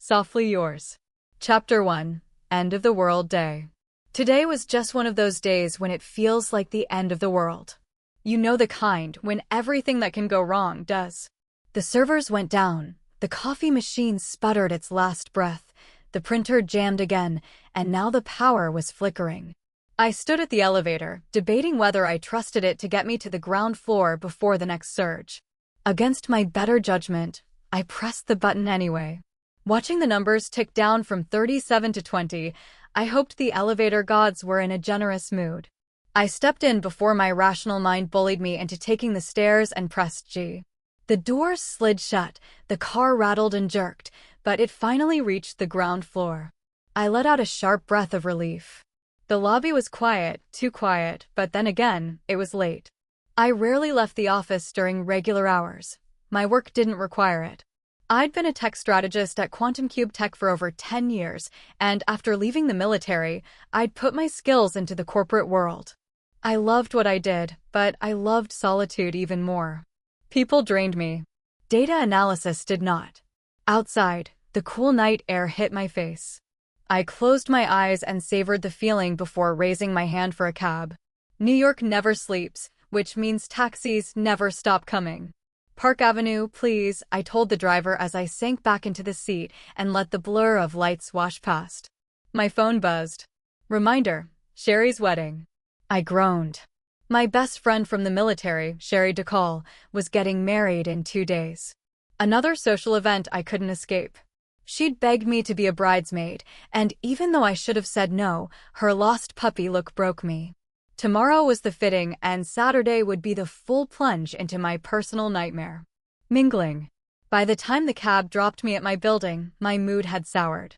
Softly yours. Chapter 1. End of the World Day. Today was just one of those days when it feels like the end of the world. You know the kind, when everything that can go wrong does. The servers went down, the coffee machine sputtered its last breath, the printer jammed again, and now the power was flickering. I stood at the elevator, debating whether I trusted it to get me to the ground floor before the next surge. Against my better judgment, I pressed the button anyway. Watching the numbers tick down from 37 to 20, I hoped the elevator gods were in a generous mood. I stepped in before my rational mind bullied me into taking the stairs and pressed G. The doors slid shut, the car rattled and jerked, but it finally reached the ground floor. I let out a sharp breath of relief. The lobby was quiet, too quiet, but then again, it was late. I rarely left the office during regular hours. My work didn't require it. I'd been a tech strategist at Quantum Cube Tech for over 10 years, and after leaving the military, I'd put my skills into the corporate world. I loved what I did, but I loved solitude even more. People drained me. Data analysis did not. Outside, the cool night air hit my face. I closed my eyes and savored the feeling before raising my hand for a cab. New York never sleeps, which means taxis never stop coming. Park Avenue, please, I told the driver as I sank back into the seat and let the blur of lights wash past. My phone buzzed. Reminder, Sherry's wedding. I groaned. My best friend from the military, Sherry DeCall, was getting married in 2 days. Another social event I couldn't escape. She'd begged me to be a bridesmaid, and even though I should have said no, her lost puppy look broke me. Tomorrow was the fitting, and Saturday would be the full plunge into my personal nightmare. Mingling. By the time the cab dropped me at my building, my mood had soured.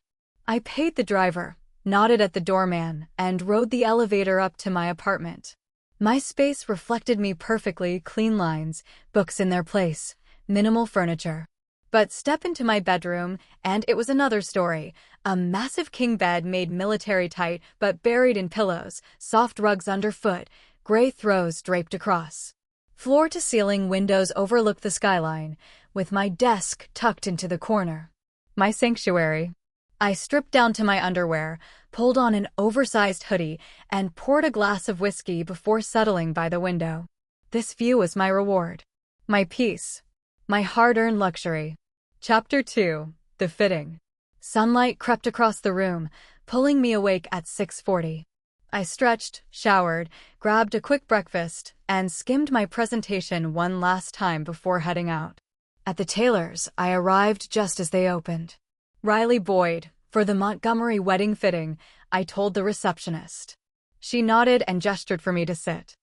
I paid the driver, nodded at the doorman, and rode the elevator up to my apartment. My space reflected me perfectly: clean lines, books in their place, minimal furniture. But step into my bedroom, and it was another story. A massive king bed made military tight, but buried in pillows, soft rugs underfoot, gray throws draped across. Floor-to-ceiling windows overlooked the skyline, with my desk tucked into the corner. My sanctuary. I stripped down to my underwear, pulled on an oversized hoodie, and poured a glass of whiskey before settling by the window. This view was my reward. My peace. My hard-earned luxury. Chapter 2. The Fitting. Sunlight crept across the room, pulling me awake at 6:40. I stretched, showered, grabbed a quick breakfast, and skimmed my presentation one last time before heading out. At the tailor's, I arrived just as they opened. Riley Boyd, for the Montgomery wedding fitting, I told the receptionist. She nodded and gestured for me to sit.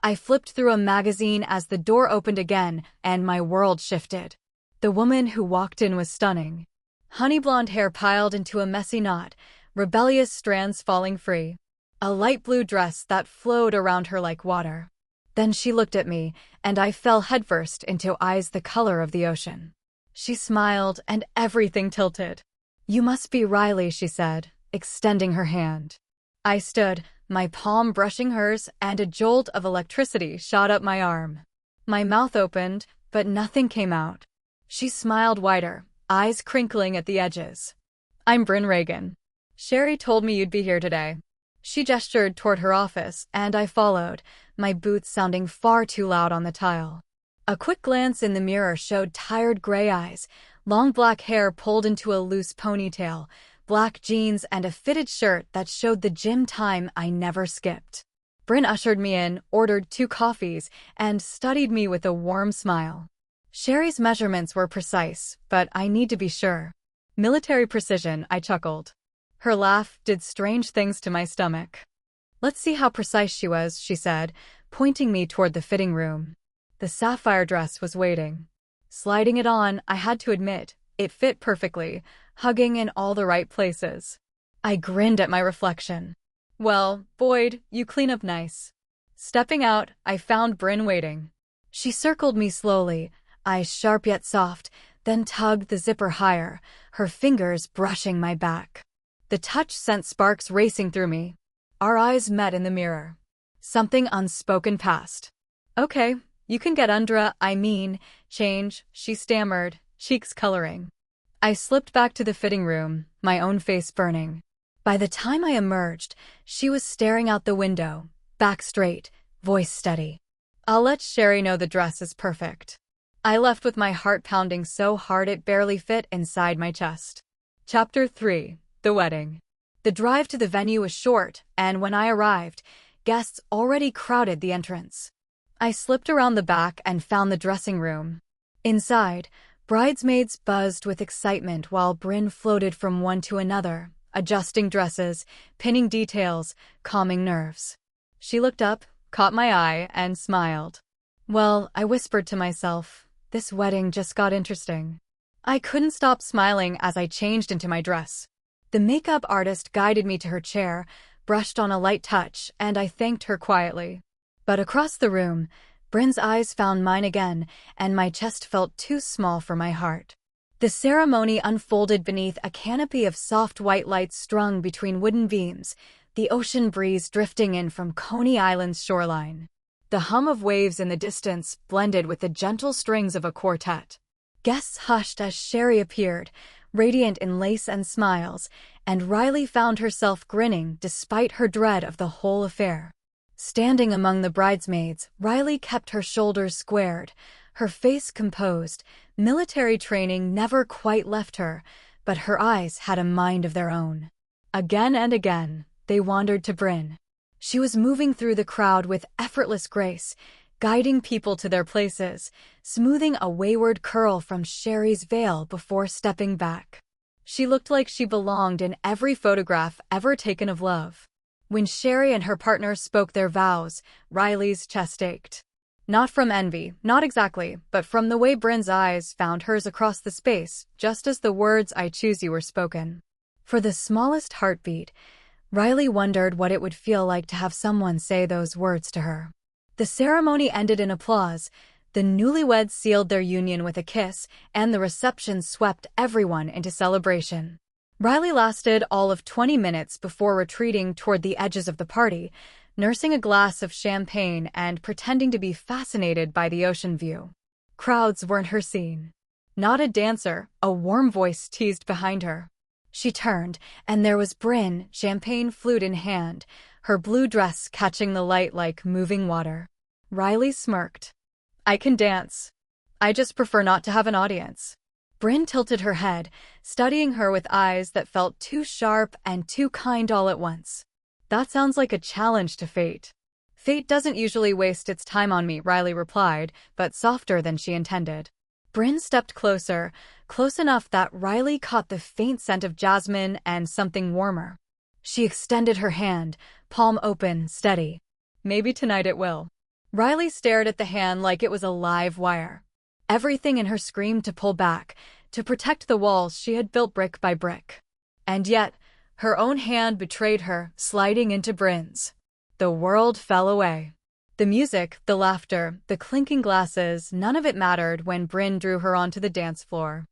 I flipped through a magazine as the door opened again, and my world shifted. The woman who walked in was stunning. Honey blonde hair piled into a messy knot, rebellious strands falling free. A light blue dress that flowed around her like water. Then she looked at me, and I fell headfirst into eyes the color of the ocean. She smiled, and everything tilted. "You must be Riley," she said, extending her hand. I stood, my palm brushing hers, and a jolt of electricity shot up my arm. My mouth opened, but nothing came out. She smiled wider, eyes crinkling at the edges. "I'm Bryn Reagan. Sherry told me you'd be here today." She gestured toward her office, and I followed, my boots sounding far too loud on the tile. A quick glance in the mirror showed tired gray eyes, long black hair pulled into a loose ponytail, black jeans, and a fitted shirt that showed the gym time I never skipped. Bryn ushered me in, ordered 2 coffees, and studied me with a warm smile. Sherry's measurements were precise, but I need to be sure. Military precision, I chuckled. Her laugh did strange things to my stomach. "Let's see how precise she was," she said, pointing me toward the fitting room. The sapphire dress was waiting. Sliding it on, I had to admit, it fit perfectly, hugging in all the right places. I grinned at my reflection. "Well, Boyd, you clean up nice." Stepping out, I found Bryn waiting. She circled me slowly, eyes sharp yet soft, then tugged the zipper higher, her fingers brushing my back. The touch sent sparks racing through me. Our eyes met in the mirror. Something unspoken passed. "Okay, you can get change," she stammered, cheeks coloring. I slipped back to the fitting room, my own face burning. By the time I emerged, she was staring out the window, back straight, voice steady. I'll let Sherry know the dress is perfect. I left with my heart pounding so hard it barely fit inside my chest. Chapter 3. The Wedding. The drive to the venue was short, and when I arrived, guests already crowded the entrance. I slipped around the back and found the dressing room. Inside, bridesmaids buzzed with excitement while Bryn floated from one to another, adjusting dresses, pinning details, calming nerves. She looked up, caught my eye, and smiled. Well, I whispered to myself, this wedding just got interesting. I couldn't stop smiling as I changed into my dress. The makeup artist guided me to her chair, brushed on a light touch, and I thanked her quietly. But across the room, Bryn's eyes found mine again, and my chest felt too small for my heart. The ceremony unfolded beneath a canopy of soft white lights strung between wooden beams, the ocean breeze drifting in from Coney Island's shoreline. The hum of waves in the distance blended with the gentle strings of a quartet. Guests hushed as Sherry appeared, radiant in lace and smiles, and Riley found herself grinning despite her dread of the whole affair. Standing among the bridesmaids, Riley kept her shoulders squared, her face composed. Military training never quite left her, but her eyes had a mind of their own. Again and again, they wandered to Bryn. She was moving through the crowd with effortless grace, guiding people to their places, smoothing a wayward curl from Sherry's veil before stepping back. She looked like she belonged in every photograph ever taken of love. When Sherry and her partner spoke their vows, Riley's chest ached. Not from envy, not exactly, but from the way Bryn's eyes found hers across the space, just as the words "I choose you" were spoken. For the smallest heartbeat, Riley wondered what it would feel like to have someone say those words to her. The ceremony ended in applause. The newlyweds sealed their union with a kiss, and the reception swept everyone into celebration. Riley lasted all of 20 minutes before retreating toward the edges of the party, nursing a glass of champagne and pretending to be fascinated by the ocean view. Crowds weren't her scene. Not a dancer, a warm voice teased behind her. She turned, and there was Bryn, champagne flute in hand, her blue dress catching the light like moving water. Riley smirked. I can dance. I just prefer not to have an audience. Bryn tilted her head, studying her with eyes that felt too sharp and too kind all at once. That sounds like a challenge to fate. Fate doesn't usually waste its time on me, Riley replied, but softer than she intended. Bryn stepped closer, close enough that Riley caught the faint scent of jasmine and something warmer. She extended her hand, palm open, steady. Maybe tonight it will. Riley stared at the hand like it was a live wire. Everything in her screamed to pull back, to protect the walls she had built brick by brick. And yet, her own hand betrayed her, sliding into Bryn's. The world fell away. The music, the laughter, the clinking glasses, none of it mattered when Bryn drew her onto the dance floor.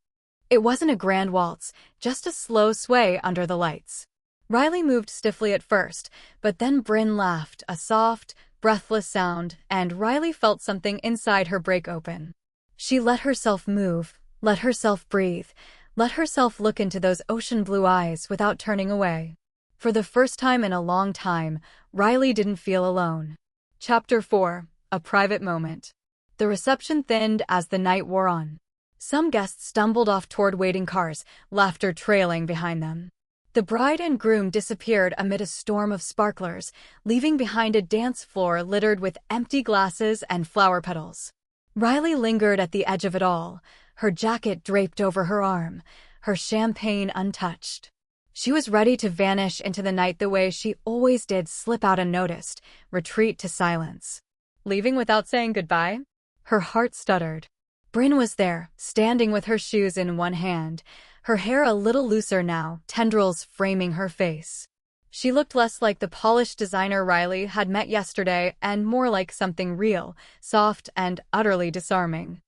It wasn't a grand waltz, just a slow sway under the lights. Riley moved stiffly at first, but then Bryn laughed, a soft, breathless sound, and Riley felt something inside her break open. She let herself move, let herself breathe, let herself look into those ocean blue eyes without turning away. For the first time in a long time, Riley didn't feel alone. Chapter 4. A Private Moment. The reception thinned as the night wore on. Some guests stumbled off toward waiting cars, laughter trailing behind them. The bride and groom disappeared amid a storm of sparklers, leaving behind a dance floor littered with empty glasses and flower petals. Riley lingered at the edge of it all, her jacket draped over her arm, her champagne untouched. She was ready to vanish into the night the way she always did, slip out unnoticed, retreat to silence. Leaving without saying goodbye? Her heart stuttered. Bryn was there, standing with her shoes in one hand, her hair a little looser now, tendrils framing her face. She looked less like the polished designer Riley had met yesterday and more like something real, soft and utterly disarming.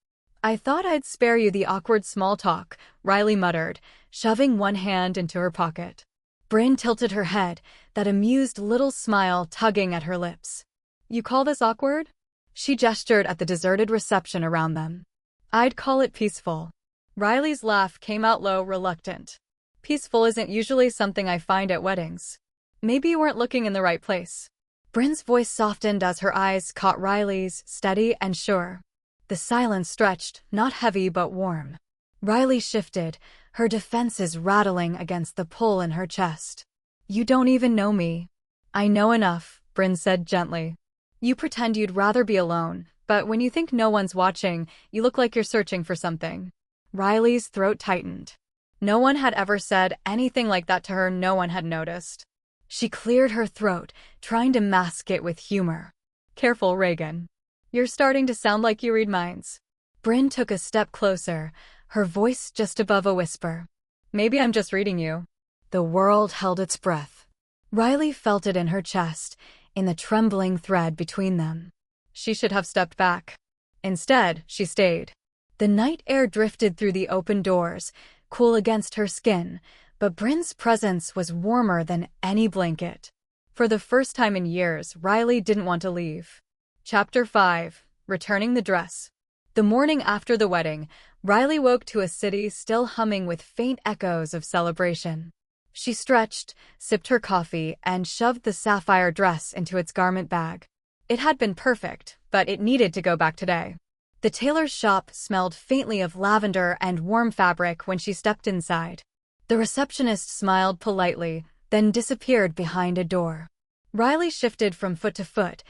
I thought I'd spare you the awkward small talk, Riley muttered, shoving one hand into her pocket. Bryn tilted her head, that amused little smile tugging at her lips. You call this awkward? She gestured at the deserted reception around them. I'd call it peaceful. Riley's laugh came out low, reluctant. Peaceful isn't usually something I find at weddings. Maybe you weren't looking in the right place. Bryn's voice softened as her eyes caught Riley's, steady and sure. The silence stretched, not heavy but warm. Riley shifted, her defenses rattling against the pull in her chest. You don't even know me. I know enough, Bryn said gently. You pretend you'd rather be alone, but when you think no one's watching, you look like you're searching for something. Riley's throat tightened. No one had ever said anything like that to her. No one had noticed. She cleared her throat, trying to mask it with humor. Careful, Reagan. You're starting to sound like you read minds. Bryn took a step closer, her voice just above a whisper. Maybe I'm just reading you. The world held its breath. Riley felt it in her chest, in the trembling thread between them. She should have stepped back. Instead, she stayed. The night air drifted through the open doors, cool against her skin, but Bryn's presence was warmer than any blanket. For the first time in years, Riley didn't want to leave. Chapter 5. Returning the Dress. The morning after the wedding, Riley woke to a city still humming with faint echoes of celebration. She stretched, sipped her coffee, and shoved the sapphire dress into its garment bag. It had been perfect, but it needed to go back today. The tailor's shop smelled faintly of lavender and warm fabric when she stepped inside. The receptionist smiled politely, then disappeared behind a door. Riley shifted from foot to foot,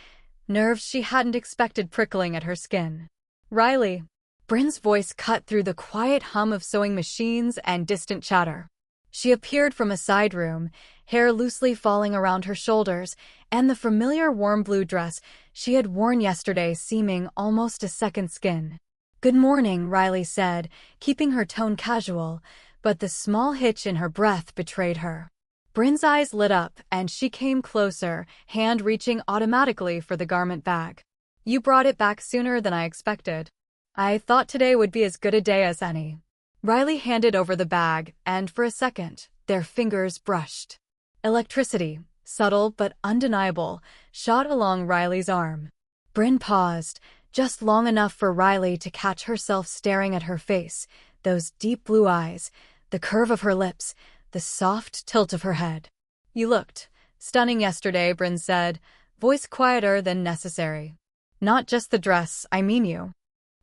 nerves she hadn't expected prickling at her skin. Riley. Bryn's voice cut through the quiet hum of sewing machines and distant chatter. She appeared from a side room, hair loosely falling around her shoulders, and the familiar warm blue dress she had worn yesterday seeming almost a second skin. Good morning, Riley said, keeping her tone casual, but the small hitch in her breath betrayed her. Bryn's eyes lit up, and she came closer, hand reaching automatically for the garment bag. You brought it back sooner than I expected. I thought today would be as good a day as any. Riley handed over the bag, and for a second, their fingers brushed. Electricity, subtle but undeniable, shot along Riley's arm. Bryn paused, just long enough for Riley to catch herself staring at her face, those deep blue eyes, the curve of her lips, the soft tilt of her head. You looked stunning yesterday, Bryn said, voice quieter than necessary. Not just the dress, I mean you.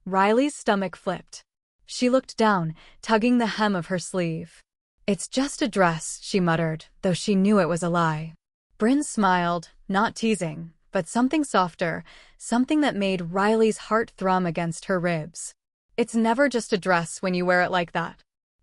Riley's stomach flipped. She looked down, tugging the hem of her sleeve. It's just a dress, she muttered, though she knew it was a lie. Bryn smiled, not teasing, but something softer, something that made Riley's heart thrum against her ribs. It's never just a dress when you wear it like that.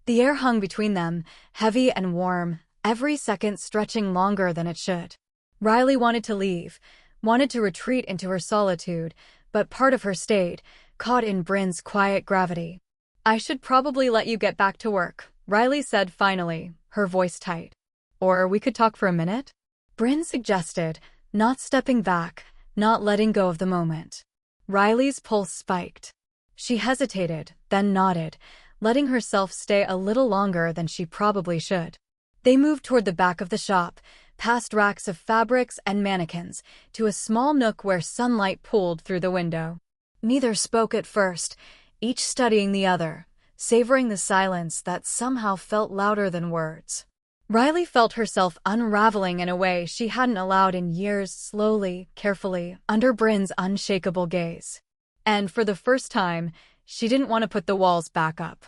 The air hung between them, heavy and warm, every second stretching longer than it should. Riley wanted to leave, wanted to retreat into her solitude, but part of her stayed, caught in Bryn's quiet gravity. I should probably let you get back to work, Riley said finally, her voice tight. Or we could talk for a minute? Bryn suggested, not stepping back, not letting go of the moment. Riley's pulse spiked. She hesitated, then nodded, letting herself stay a little longer than she probably should. They moved toward the back of the shop, past racks of fabrics and mannequins, to a small nook where sunlight pooled through the window. Neither spoke at first, each studying the other, savoring the silence that somehow felt louder than words. Riley felt herself unraveling in a way she hadn't allowed in years, slowly, carefully, under Bryn's unshakable gaze. And for the first time, she didn't want to put the walls back up.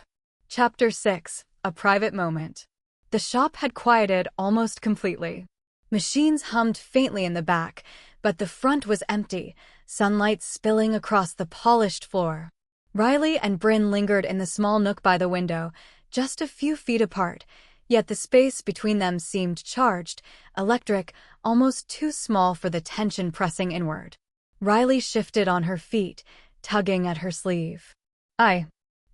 Chapter 6. A Private Moment. The shop had quieted almost completely. Machines hummed faintly in the back, but the front was empty, sunlight spilling across the polished floor. Riley and Bryn lingered in the small nook by the window, just a few feet apart, yet the space between them seemed charged, electric, almost too small for the tension pressing inward. Riley shifted on her feet, tugging at her sleeve.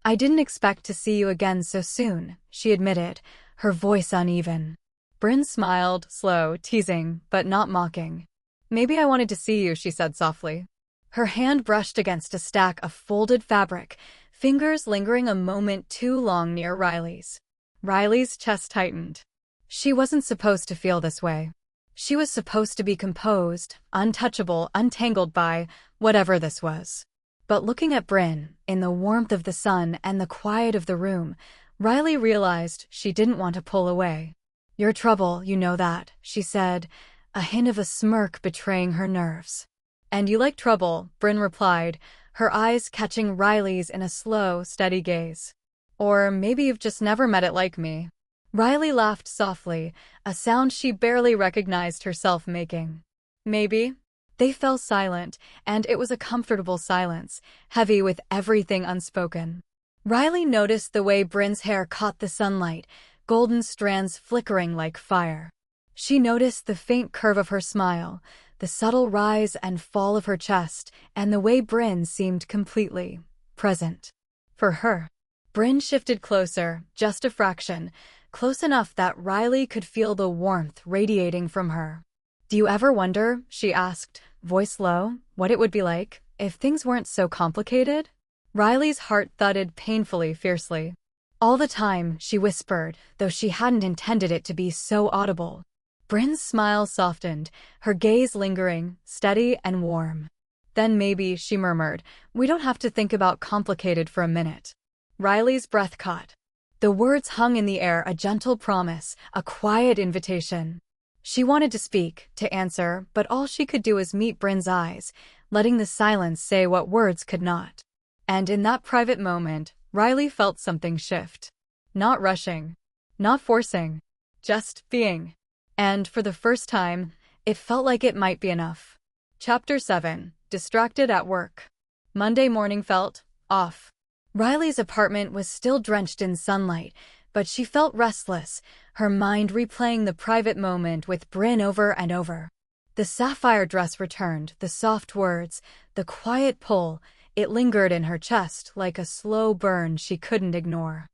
I didn't expect to see you again so soon, she admitted, her voice uneven. Bryn smiled, slow, teasing, but not mocking. Maybe I wanted to see you, she said softly. Her hand brushed against a stack of folded fabric, fingers lingering a moment too long near Riley's. Riley's chest tightened. She wasn't supposed to feel this way. She was supposed to be composed, untouchable, untangled by whatever this was. But looking at Bryn, in the warmth of the sun and the quiet of the room, Riley realized she didn't want to pull away. "You're trouble, you know that," she said, a hint of a smirk betraying her nerves. "And you like trouble," Bryn replied, her eyes catching Riley's in a slow, steady gaze. "Or maybe you've just never met it like me." Riley laughed softly, a sound she barely recognized herself making. "Maybe." They fell silent, and it was a comfortable silence, heavy with everything unspoken. Riley noticed the way Bryn's hair caught the sunlight, golden strands flickering like fire. She noticed the faint curve of her smile, the subtle rise and fall of her chest, and the way Bryn seemed completely present for her. Bryn shifted closer, just a fraction, close enough that Riley could feel the warmth radiating from her. "Do you ever wonder," she asked, voice low, "what it would be like if things weren't so complicated?" Riley's heart thudded painfully fiercely. "All the time," she whispered, though she hadn't intended it to be so audible. Bryn's smile softened, her gaze lingering, steady and warm. "Then maybe," she murmured, "we don't have to think about complicated for a minute." Riley's breath caught. The words hung in the air, a gentle promise, a quiet invitation. She wanted to speak, to answer, but all she could do was meet Bryn's eyes, letting the silence say what words could not. And in that private moment, Riley felt something shift. Not rushing, not forcing, just being. And for the first time, it felt like it might be enough. Chapter 7. Distracted at Work. Monday morning felt off. Riley's apartment was still drenched in sunlight, but she felt restless, her mind replaying the private moment with Bryn over and over. The sapphire dress returned, the soft words, the quiet pull. It lingered in her chest like a slow burn she couldn't ignore.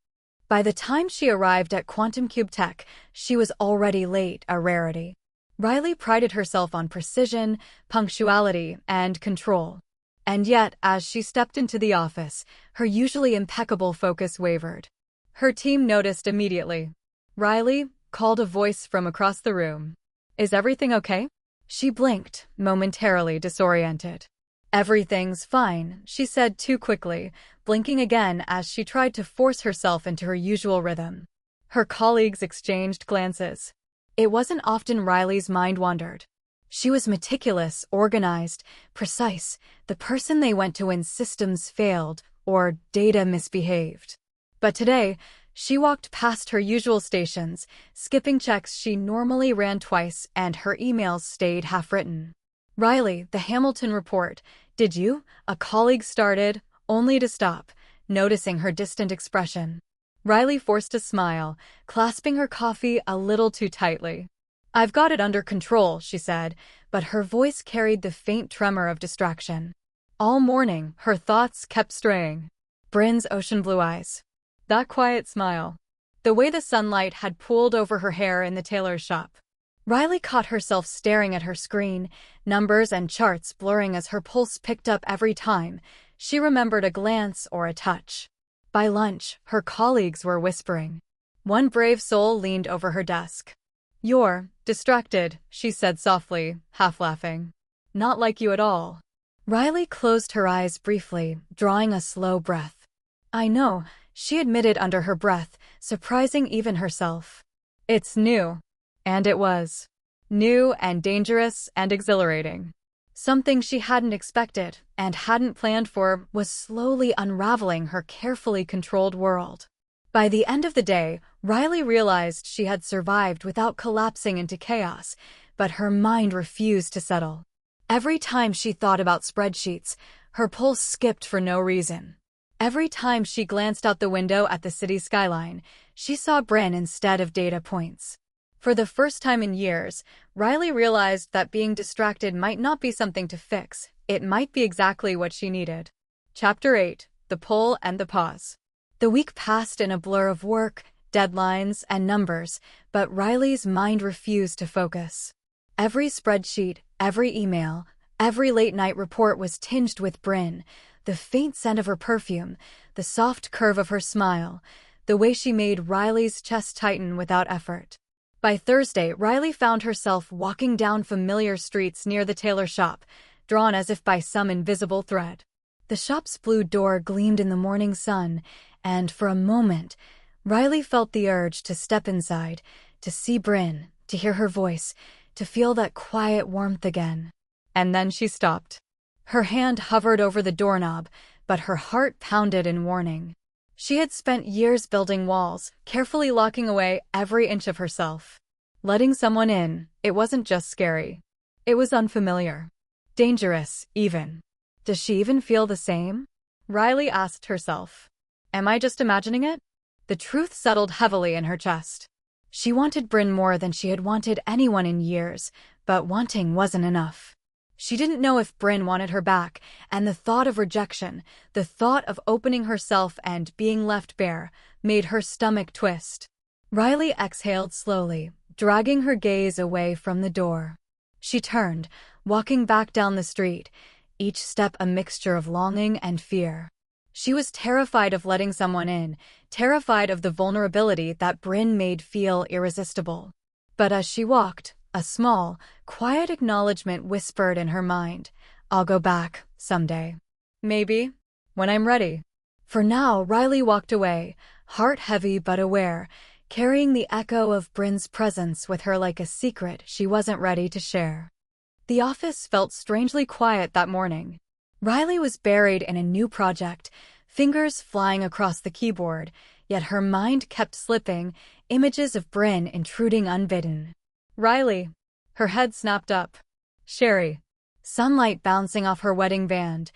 By the time she arrived at Quantum Cube Tech, she was already late, a rarity. Riley prided herself on precision, punctuality, and control. And yet, as she stepped into the office, her usually impeccable focus wavered. Her team noticed immediately. "Riley," called a voice from across the room. "Is everything okay?" She blinked, momentarily disoriented. "Everything's fine," she said too quickly, blinking again as she tried to force herself into her usual rhythm. Her colleagues exchanged glances. It wasn't often Riley's mind wandered. She was meticulous, organized, precise, the person they went to when systems failed or data misbehaved. But today, she walked past her usual stations, skipping checks she normally ran twice, and her emails stayed half-written. "Riley, the Hamilton report. Did you?" A colleague started, only to stop, noticing her distant expression. Riley forced a smile, clasping her coffee a little too tightly. "I've got it under control," she said, but her voice carried the faint tremor of distraction. All morning, her thoughts kept straying. Bryn's ocean blue eyes. That quiet smile. The way the sunlight had pooled over her hair in the tailor's shop. Riley caught herself staring at her screen, numbers and charts blurring as her pulse picked up every time she remembered a glance or a touch. By lunch, her colleagues were whispering. One brave soul leaned over her desk. "You're distracted," she said softly, half laughing. "Not like you at all." Riley closed her eyes briefly, drawing a slow breath. "I know," she admitted under her breath, surprising even herself. "It's new." And it was. New and dangerous and exhilarating. Something she hadn't expected and hadn't planned for was slowly unraveling her carefully controlled world. By the end of the day, Riley realized she had survived without collapsing into chaos, but her mind refused to settle. Every time she thought about spreadsheets, her pulse skipped for no reason. Every time she glanced out the window at the city skyline, she saw Bryn instead of data points. For the first time in years, Riley realized that being distracted might not be something to fix, it might be exactly what she needed. Chapter 8. The Pull and the Pause. The week passed in a blur of work, deadlines, and numbers, but Riley's mind refused to focus. Every spreadsheet, every email, every late-night report was tinged with Bryn, the faint scent of her perfume, the soft curve of her smile, the way she made Riley's chest tighten without effort. By Thursday, Riley found herself walking down familiar streets near the tailor shop, drawn as if by some invisible thread. The shop's blue door gleamed in the morning sun, and for a moment, Riley felt the urge to step inside, to see Bryn, to hear her voice, to feel that quiet warmth again. And then she stopped. Her hand hovered over the doorknob, but her heart pounded in warning. She had spent years building walls, carefully locking away every inch of herself. Letting someone in, it wasn't just scary. It was unfamiliar. Dangerous, even. Does she even feel the same? Riley asked herself. Am I just imagining it? The truth settled heavily in her chest. She wanted Bryn more than she had wanted anyone in years, but wanting wasn't enough. She didn't know if Bryn wanted her back, and the thought of rejection, the thought of opening herself and being left bare, made her stomach twist. Riley exhaled slowly, dragging her gaze away from the door. She turned, walking back down the street, each step a mixture of longing and fear. She was terrified of letting someone in, terrified of the vulnerability that Bryn made feel irresistible. But as she walked, a small, quiet acknowledgement whispered in her mind. I'll go back, someday. Maybe. When I'm ready. For now, Riley walked away, heart heavy but aware, carrying the echo of Bryn's presence with her like a secret she wasn't ready to share. The office felt strangely quiet that morning. Riley was buried in a new project, fingers flying across the keyboard, yet her mind kept slipping, images of Bryn intruding unbidden. Riley. Her head snapped up. Sherry. Sunlight bouncing off her wedding band,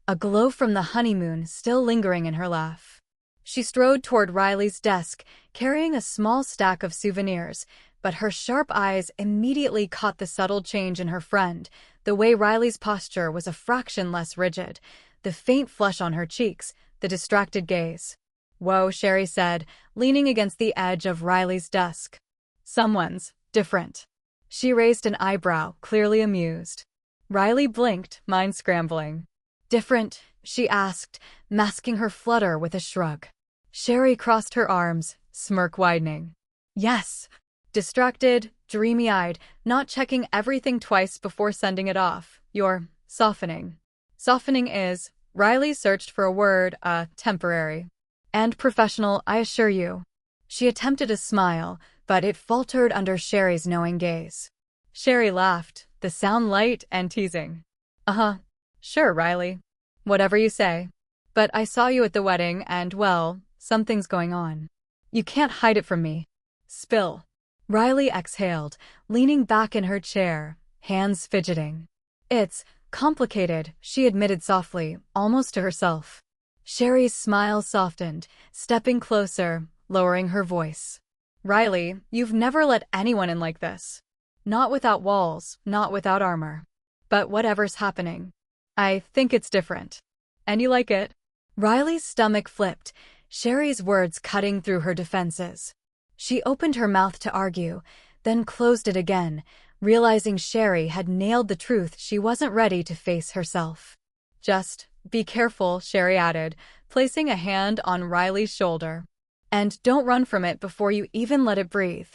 a glow from the honeymoon still lingering in her laugh. She strode toward Riley's desk, carrying a small stack of souvenirs, but her sharp eyes immediately caught the subtle change in her friend, the way Riley's posture was a fraction less rigid, the faint flush on her cheeks, the distracted gaze. Whoa, Sherry said, leaning against the edge of Riley's desk. Someone's different. She raised an eyebrow, clearly amused. Riley blinked, mind scrambling. Different? She asked, masking her flutter with a shrug. Sherry crossed her arms, smirk widening. Yes. Distracted, dreamy-eyed, not checking everything twice before sending it off. You're softening. Softening is, Riley searched for a word, temporary. And professional, I assure you. She attempted a smile, but it faltered under Sherry's knowing gaze. Sherry laughed, the sound light and teasing. Uh-huh. Sure, Riley. Whatever you say. But I saw you at the wedding and, well, something's going on. You can't hide it from me. Spill. Riley exhaled, leaning back in her chair, hands fidgeting. It's complicated, she admitted softly, almost to herself. Sherry's smile softened, stepping closer, lowering her voice. Riley, you've never let anyone in like this. Not without walls, not without armor. But whatever's happening, I think it's different. And you like it? Riley's stomach flipped, Sherry's words cutting through her defenses. She opened her mouth to argue, then closed it again, realizing Sherry had nailed the truth she wasn't ready to face herself. Just be careful, Sherry added, placing a hand on Riley's shoulder. And don't run from it before you even let it breathe.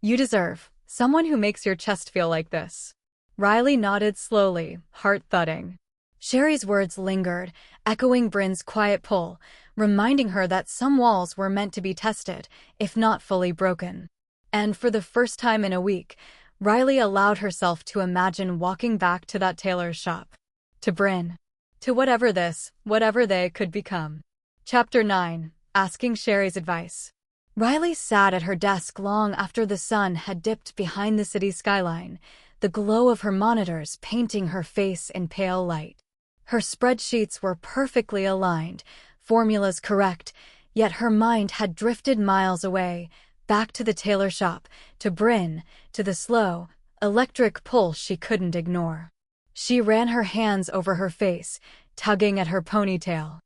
You deserve someone who makes your chest feel like this. Riley nodded slowly, heart thudding. Sherry's words lingered, echoing Bryn's quiet pull, reminding her that some walls were meant to be tested, if not fully broken. And for the first time in a week, Riley allowed herself to imagine walking back to that tailor's shop. To Bryn. To whatever they could become. Chapter 9. Asking Sherry's advice. Riley sat at her desk long after the sun had dipped behind the city skyline, the glow of her monitors painting her face in pale light. Her spreadsheets were perfectly aligned, formulas correct, yet her mind had drifted miles away, back to the tailor shop, to Bryn, to the slow, electric pulse she couldn't ignore. She ran her hands over her face, tugging at her ponytail.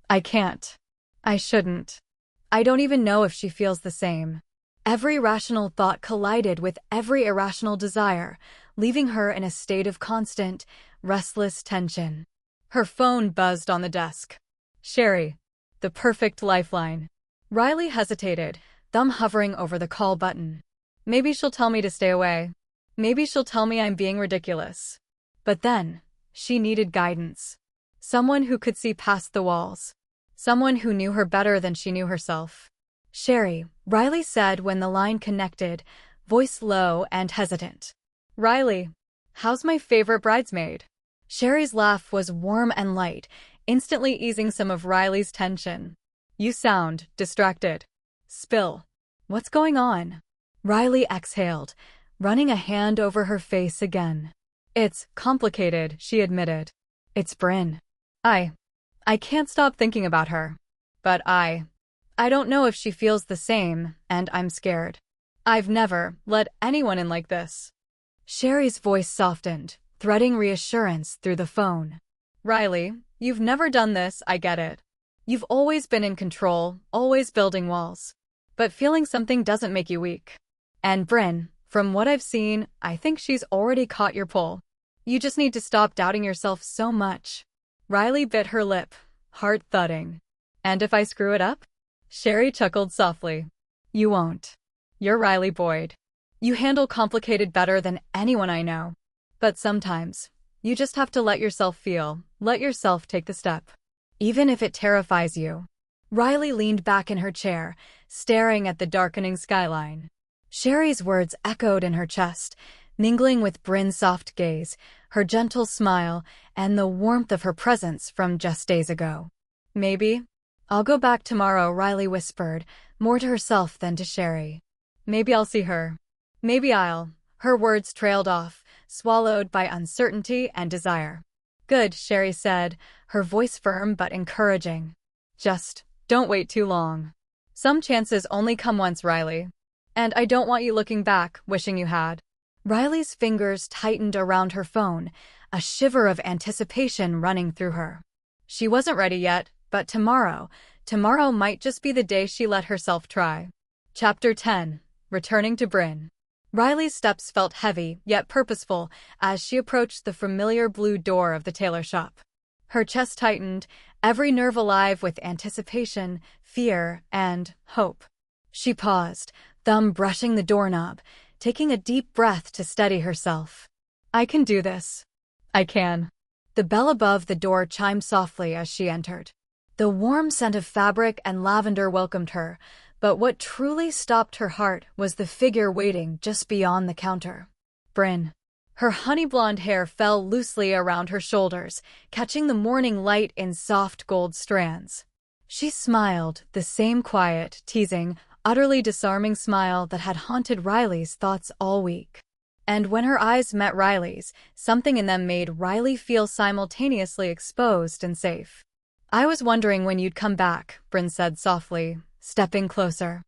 I can't. I shouldn't. I don't even know if she feels the same. Every rational thought collided with every irrational desire, leaving her in a state of constant, restless tension. Her phone buzzed on the desk. Sherry. The perfect lifeline. Riley hesitated, thumb hovering over the call button. Maybe she'll tell me to stay away. Maybe she'll tell me I'm being ridiculous. But then, she needed guidance. Someone who could see past the walls. Someone who knew her better than she knew herself. "Sherry," Riley said when the line connected, voice low and hesitant. "Riley, how's my favorite bridesmaid?" Sherry's laugh was warm and light, instantly easing some of Riley's tension. "You sound distracted." "Spill. What's going on?" Riley exhaled, running a hand over her face again. "It's complicated," she admitted. "It's Bryn. I can't stop thinking about her. But I don't know if she feels the same, and I'm scared. I've never let anyone in like this." Sherry's voice softened, threading reassurance through the phone. "Riley, you've never done this, I get it. You've always been in control, always building walls. But feeling something doesn't make you weak. And Bryn, from what I've seen, I think she's already caught your pull. You just need to stop doubting yourself so much." Riley bit her lip, heart thudding. "And if I screw it up?" Sherry chuckled softly. "You won't. You're Riley Boyd. You handle complicated better than anyone I know. But sometimes, you just have to let yourself feel, let yourself take the step. Even if it terrifies you." Riley leaned back in her chair, staring at the darkening skyline. Sherry's words echoed in her chest, mingling with Bryn's soft gaze, her gentle smile, and the warmth of her presence from just days ago. "Maybe I'll go back tomorrow," Riley whispered, more to herself than to Sherry. "Maybe I'll see her. Maybe I'll—" Her words trailed off, swallowed by uncertainty and desire. "Good," Sherry said, her voice firm but encouraging. "Just don't wait too long. Some chances only come once, Riley. And I don't want you looking back, wishing you had." Riley's fingers tightened around her phone, a shiver of anticipation running through her. She wasn't ready yet, but tomorrow might just be the day she let herself try. Chapter 10. Returning to Bryn. Riley's steps felt heavy, yet purposeful, as she approached the familiar blue door of the tailor shop. Her chest tightened, every nerve alive with anticipation, fear, and hope. She paused, thumb brushing the doorknob, taking a deep breath to steady herself. "I can do this. I can." The bell above the door chimed softly as she entered. The warm scent of fabric and lavender welcomed her, but what truly stopped her heart was the figure waiting just beyond the counter. Bryn. Her honey-blonde hair fell loosely around her shoulders, catching the morning light in soft gold strands. She smiled, the same quiet, teasing, utterly disarming smile that had haunted Riley's thoughts all week. And when her eyes met Riley's, something in them made Riley feel simultaneously exposed and safe. "I was wondering when you'd come back," Bryn said softly, stepping closer.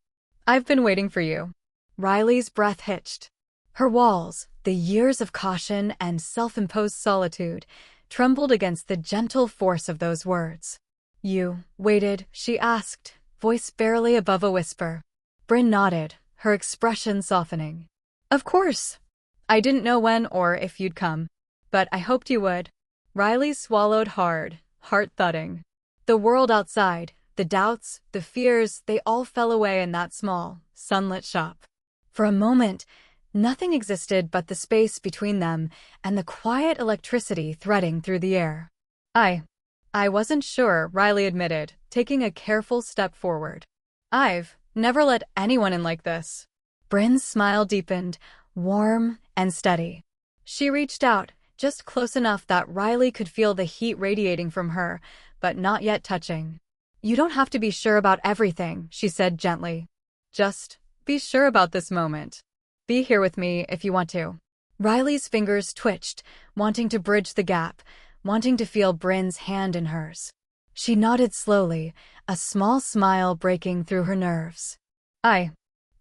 "I've been waiting for you." Riley's breath hitched. Her walls, the years of caution and self-imposed solitude, trembled against the gentle force of those words. "You waited?" she asked, voice barely above a whisper. Bryn nodded, her expression softening. "Of course. I didn't know when or if you'd come, but I hoped you would." Riley swallowed hard, heart thudding. The world outside, the doubts, the fears, they all fell away in that small, sunlit shop. For a moment, nothing existed but the space between them and the quiet electricity threading through the air. I wasn't sure," Riley admitted, taking a careful step forward. "I've never let anyone in like this." Bryn's smile deepened, warm and steady. She reached out, just close enough that Riley could feel the heat radiating from her, but not yet touching. "You don't have to be sure about everything," she said gently. "Just be sure about this moment. Be here with me if you want to." Riley's fingers twitched, wanting to bridge the gap, wanting to feel Bryn's hand in hers. She nodded slowly, a small smile breaking through her nerves. I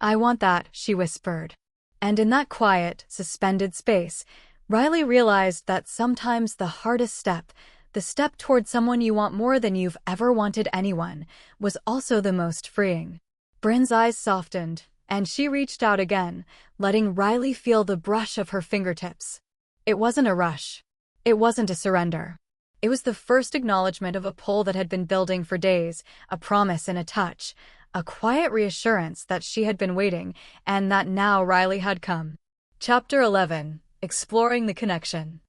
want that," she whispered. And in that quiet, suspended space, Riley realized that sometimes the hardest step, the step toward someone you want more than you've ever wanted anyone, was also the most freeing. Bryn's eyes softened, and she reached out again, letting Riley feel the brush of her fingertips. It wasn't a rush. It wasn't a surrender. It was the first acknowledgement of a pull that had been building for days, a promise in a touch, a quiet reassurance that she had been waiting, and that now Riley had come. Chapter 11. Exploring the Connection.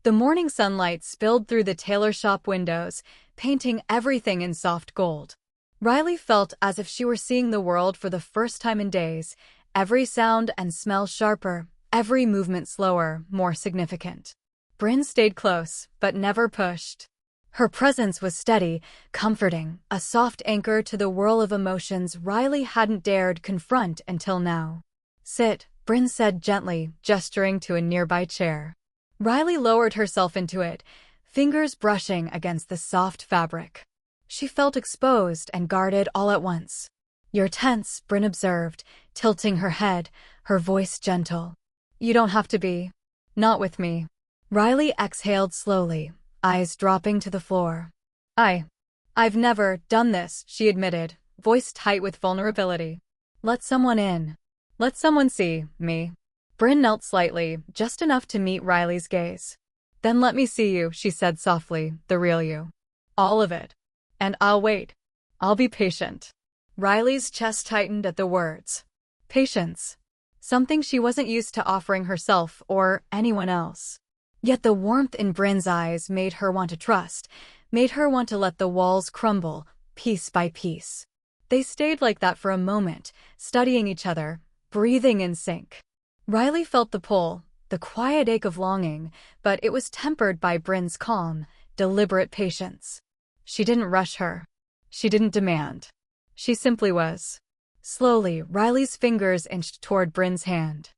The morning sunlight spilled through the tailor shop windows, painting everything in soft gold. Riley felt as if she were seeing the world for the first time in days, every sound and smell sharper, every movement slower, more significant. Bryn stayed close, but never pushed. Her presence was steady, comforting, a soft anchor to the whirl of emotions Riley hadn't dared confront until now. "Sit," Bryn said gently, gesturing to a nearby chair. Riley lowered herself into it, fingers brushing against the soft fabric. She felt exposed and guarded all at once. "You're tense," Bryn observed, tilting her head, her voice gentle. "You don't have to be. Not with me." Riley exhaled slowly, eyes dropping to the floor. I've never done this," she admitted, voice tight with vulnerability. "Let someone in. Let someone see me." Bryn knelt slightly, just enough to meet Riley's gaze. "Then let me see you," she said softly, "the real you. All of it. And I'll wait. I'll be patient." Riley's chest tightened at the words. Patience. Something she wasn't used to offering herself or anyone else. Yet the warmth in Bryn's eyes made her want to trust, made her want to let the walls crumble, piece by piece. They stayed like that for a moment, studying each other, breathing in sync. Riley felt the pull, the quiet ache of longing, but it was tempered by Bryn's calm, deliberate patience. She didn't rush her. She didn't demand. She simply was. Slowly, Riley's fingers inched toward Bryn's hand.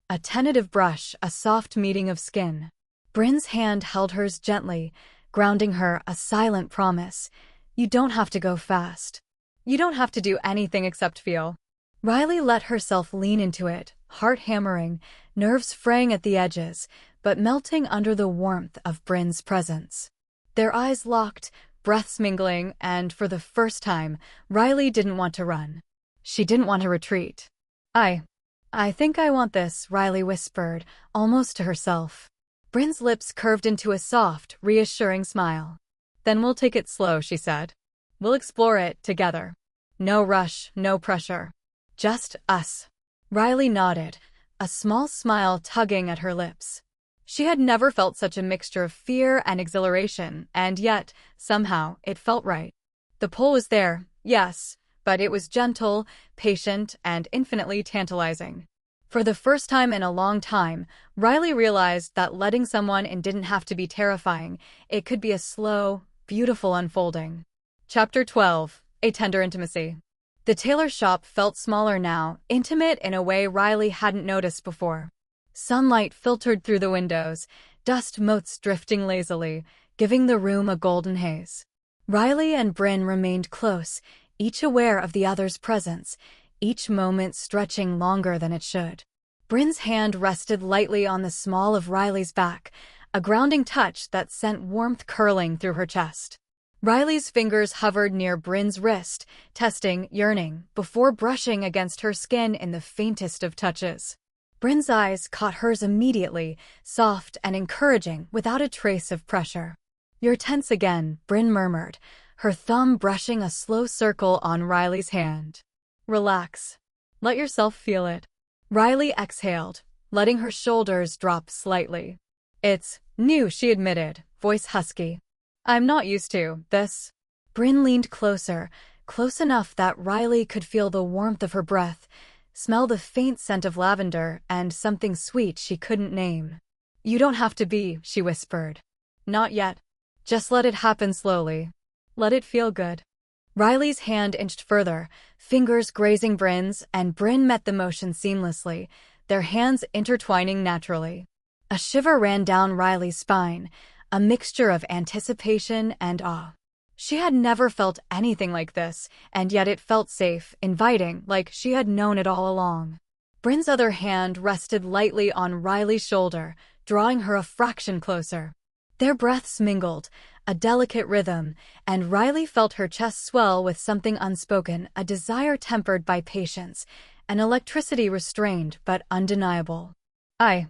A tentative brush, a soft meeting of skin. Bryn's hand held hers gently, grounding her, a silent promise. "You don't have to go fast. You don't have to do anything except feel." Riley let herself lean into it, heart hammering, nerves fraying at the edges, but melting under the warmth of Bryn's presence. Their eyes locked, breaths mingling, and for the first time, Riley didn't want to run. She didn't want to retreat. I think I want this," Riley whispered, almost to herself. Bryn's lips curved into a soft, reassuring smile. "Then we'll take it slow," she said. "We'll explore it together. No rush, no pressure. Just us." Riley nodded, a small smile tugging at her lips. She had never felt such a mixture of fear and exhilaration, and yet, somehow, it felt right. The pull was there, yes, but it was gentle, patient, and infinitely tantalizing. For the first time in a long time, Riley realized that letting someone in didn't have to be terrifying. It could be a slow, beautiful unfolding. Chapter 12. A Tender Intimacy. The tailor shop felt smaller now, intimate in a way Riley hadn't noticed before. Sunlight filtered through the windows, dust motes drifting lazily, giving the room a golden haze. Riley and Bryn remained close, each aware of the other's presence, each moment stretching longer than it should. Bryn's hand rested lightly on the small of Riley's back, a grounding touch that sent warmth curling through her chest. Riley's fingers hovered near Bryn's wrist, testing, yearning, before brushing against her skin in the faintest of touches. Bryn's eyes caught hers immediately, soft and encouraging, without a trace of pressure. "You're tense again," Bryn murmured, her thumb brushing a slow circle on Riley's hand. "Relax. Let yourself feel it." Riley exhaled, letting her shoulders drop slightly. "It's new," she admitted, voice husky. "I'm not used to this." Bryn leaned closer, close enough that Riley could feel the warmth of her breath, smell the faint scent of lavender, and something sweet she couldn't name. "You don't have to be," she whispered. "Not yet. Just let it happen slowly. Let it feel good." Riley's hand inched further, fingers grazing Bryn's, and Bryn met the motion seamlessly, their hands intertwining naturally. A shiver ran down Riley's spine, a mixture of anticipation and awe. She had never felt anything like this, and yet it felt safe, inviting, like she had known it all along. Bryn's other hand rested lightly on Riley's shoulder, drawing her a fraction closer. Their breaths mingled, a delicate rhythm, and Riley felt her chest swell with something unspoken, a desire tempered by patience, an electricity restrained but undeniable. I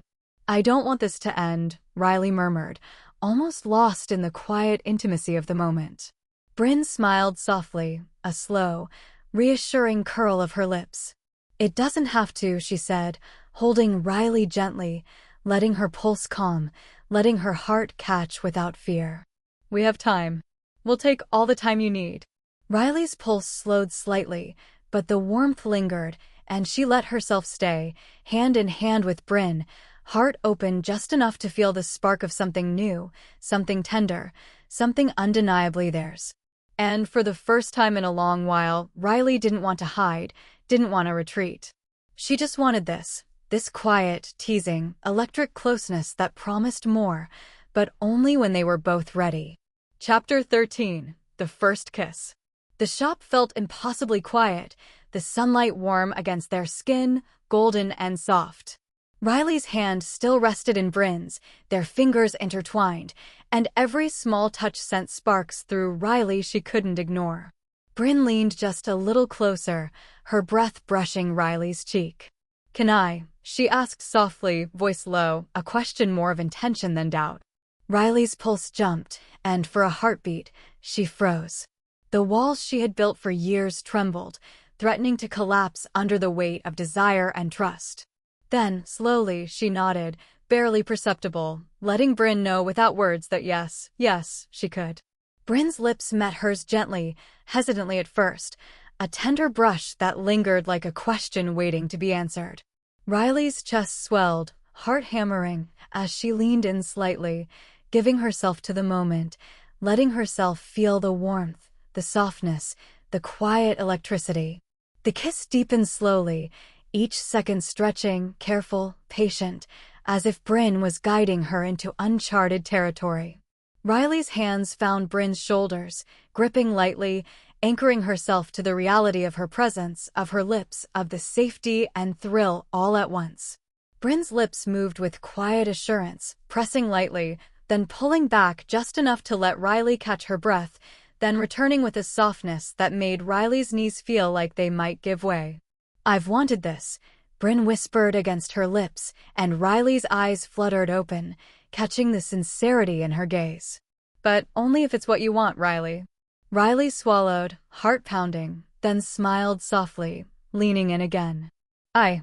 don't want this to end," Riley murmured, almost lost in the quiet intimacy of the moment. Bryn smiled softly, a slow, reassuring curl of her lips. "It doesn't have to," she said, holding Riley gently, letting her pulse calm, letting her heart catch without fear. "We have time. We'll take all the time you need." Riley's pulse slowed slightly, but the warmth lingered, and she let herself stay, hand in hand with Bryn, heart open just enough to feel the spark of something new, something tender, something undeniably theirs. And for the first time in a long while, Riley didn't want to hide, didn't want to retreat. She just wanted this quiet, teasing, electric closeness that promised more, but only when they were both ready. Chapter 13. The First Kiss. The shop felt impossibly quiet, the sunlight warm against their skin, golden and soft. Riley's hand still rested in Bryn's, their fingers intertwined, and every small touch sent sparks through Riley she couldn't ignore. Bryn leaned just a little closer, her breath brushing Riley's cheek. "Can I?" she asked softly, voice low, a question more of intention than doubt. Riley's pulse jumped, and for a heartbeat, she froze. The walls she had built for years trembled, threatening to collapse under the weight of desire and trust. Then, slowly, she nodded, barely perceptible, letting Bryn know without words that yes, she could. Bryn's lips met hers gently, hesitantly at first, a tender brush that lingered like a question waiting to be answered. Riley's chest swelled, heart hammering, as she leaned in slightly, giving herself to the moment, letting herself feel the warmth, the softness, the quiet electricity. The kiss deepened slowly, each second stretching, careful, patient, as if Bryn was guiding her into uncharted territory. Riley's hands found Bryn's shoulders, gripping lightly, anchoring herself to the reality of her presence, of her lips, of the safety and thrill all at once. Bryn's lips moved with quiet assurance, pressing lightly, then pulling back just enough to let Riley catch her breath, then returning with a softness that made Riley's knees feel like they might give way. "I've wanted this," Bryn whispered against her lips, and Riley's eyes fluttered open, catching the sincerity in her gaze. "But only if it's what you want, Riley." Riley swallowed, heart pounding, then smiled softly, leaning in again. I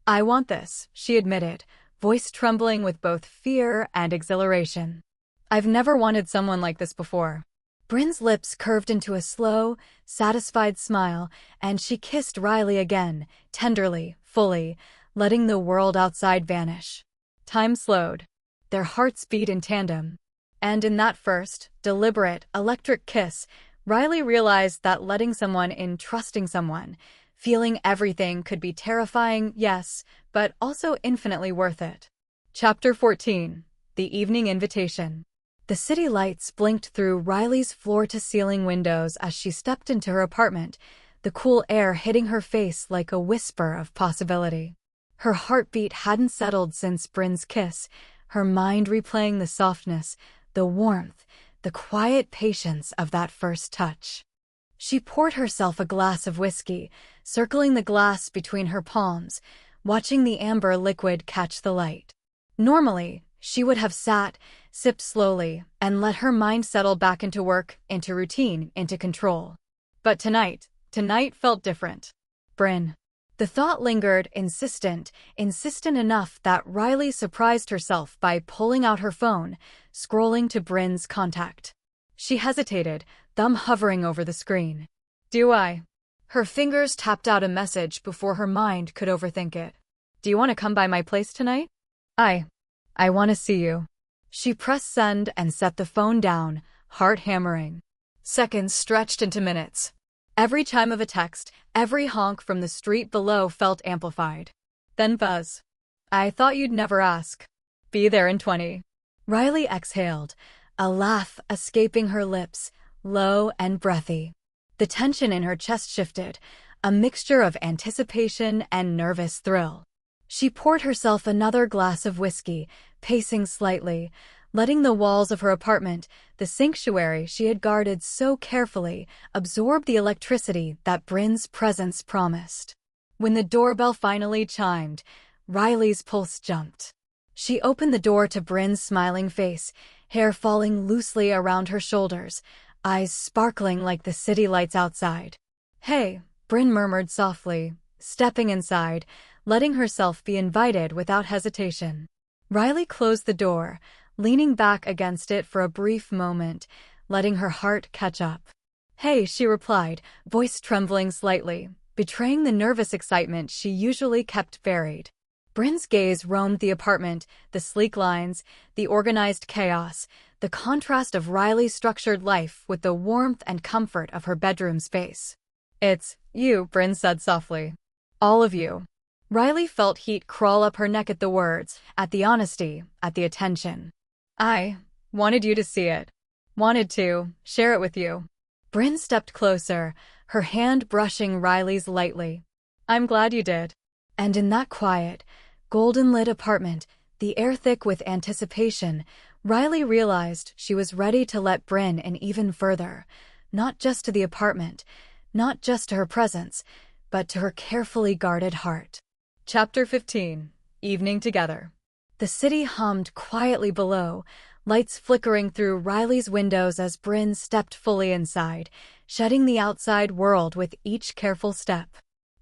want this," she admitted, voice trembling with both fear and exhilaration. "I've never wanted someone like this before." Bryn's lips curved into a slow, satisfied smile, and she kissed Riley again, tenderly, fully, letting the world outside vanish. Time slowed. Their hearts beat in tandem. And in that first, deliberate, electric kiss, Riley realized that letting someone in, trusting someone, feeling everything could be terrifying, yes, but also infinitely worth it. Chapter 14. The Evening Invitation. The city lights blinked through Riley's floor-to-ceiling windows as she stepped into her apartment, the cool air hitting her face like a whisper of possibility. Her heartbeat hadn't settled since Bryn's kiss, her mind replaying the softness, the warmth, the quiet patience of that first touch. She poured herself a glass of whiskey, circling the glass between her palms, watching the amber liquid catch the light. Normally, she would have sat, sipped slowly, and let her mind settle back into work, into routine, into control. But tonight felt different. Bryn. The thought lingered, insistent enough that Riley surprised herself by pulling out her phone, scrolling to Bryn's contact. She hesitated, thumb hovering over the screen. "Do I?" Her fingers tapped out a message before her mind could overthink it. "Do you want to come by my place tonight?" I want to see you." She pressed send and set the phone down, heart hammering. Seconds stretched into minutes. Every chime of a text, every honk from the street below felt amplified. Then buzz. "I thought you'd never ask." "Be there in 20. Riley exhaled, a laugh escaping her lips, low and breathy. The tension in her chest shifted, a mixture of anticipation and nervous thrill. She poured herself another glass of whiskey, pacing slightly, letting the walls of her apartment, the sanctuary she had guarded so carefully, absorb the electricity that Bryn's presence promised. When the doorbell finally chimed, Riley's pulse jumped. She opened the door to Bryn's smiling face, hair falling loosely around her shoulders, eyes sparkling like the city lights outside. "Hey," Bryn murmured softly, stepping inside, letting herself be invited without hesitation. Riley closed the door, leaning back against it for a brief moment, letting her heart catch up. "Hey," she replied, voice trembling slightly, betraying the nervous excitement she usually kept buried. Bryn's gaze roamed the apartment, the sleek lines, the organized chaos, the contrast of Riley's structured life with the warmth and comfort of her bedroom space. "It's you," Bryn said softly. "All of you." Riley felt heat crawl up her neck at the words, at the honesty, at the attention. "I wanted you to see it. Wanted to share it with you." Bryn stepped closer, her hand brushing Riley's lightly. "I'm glad you did." And in that quiet, golden-lit apartment, the air thick with anticipation, Riley realized she was ready to let Bryn in even further, not just to the apartment, not just to her presence, but to her carefully guarded heart. Chapter 15. Evening Together. The city hummed quietly below, lights flickering through Riley's windows as Bryn stepped fully inside, shedding the outside world with each careful step.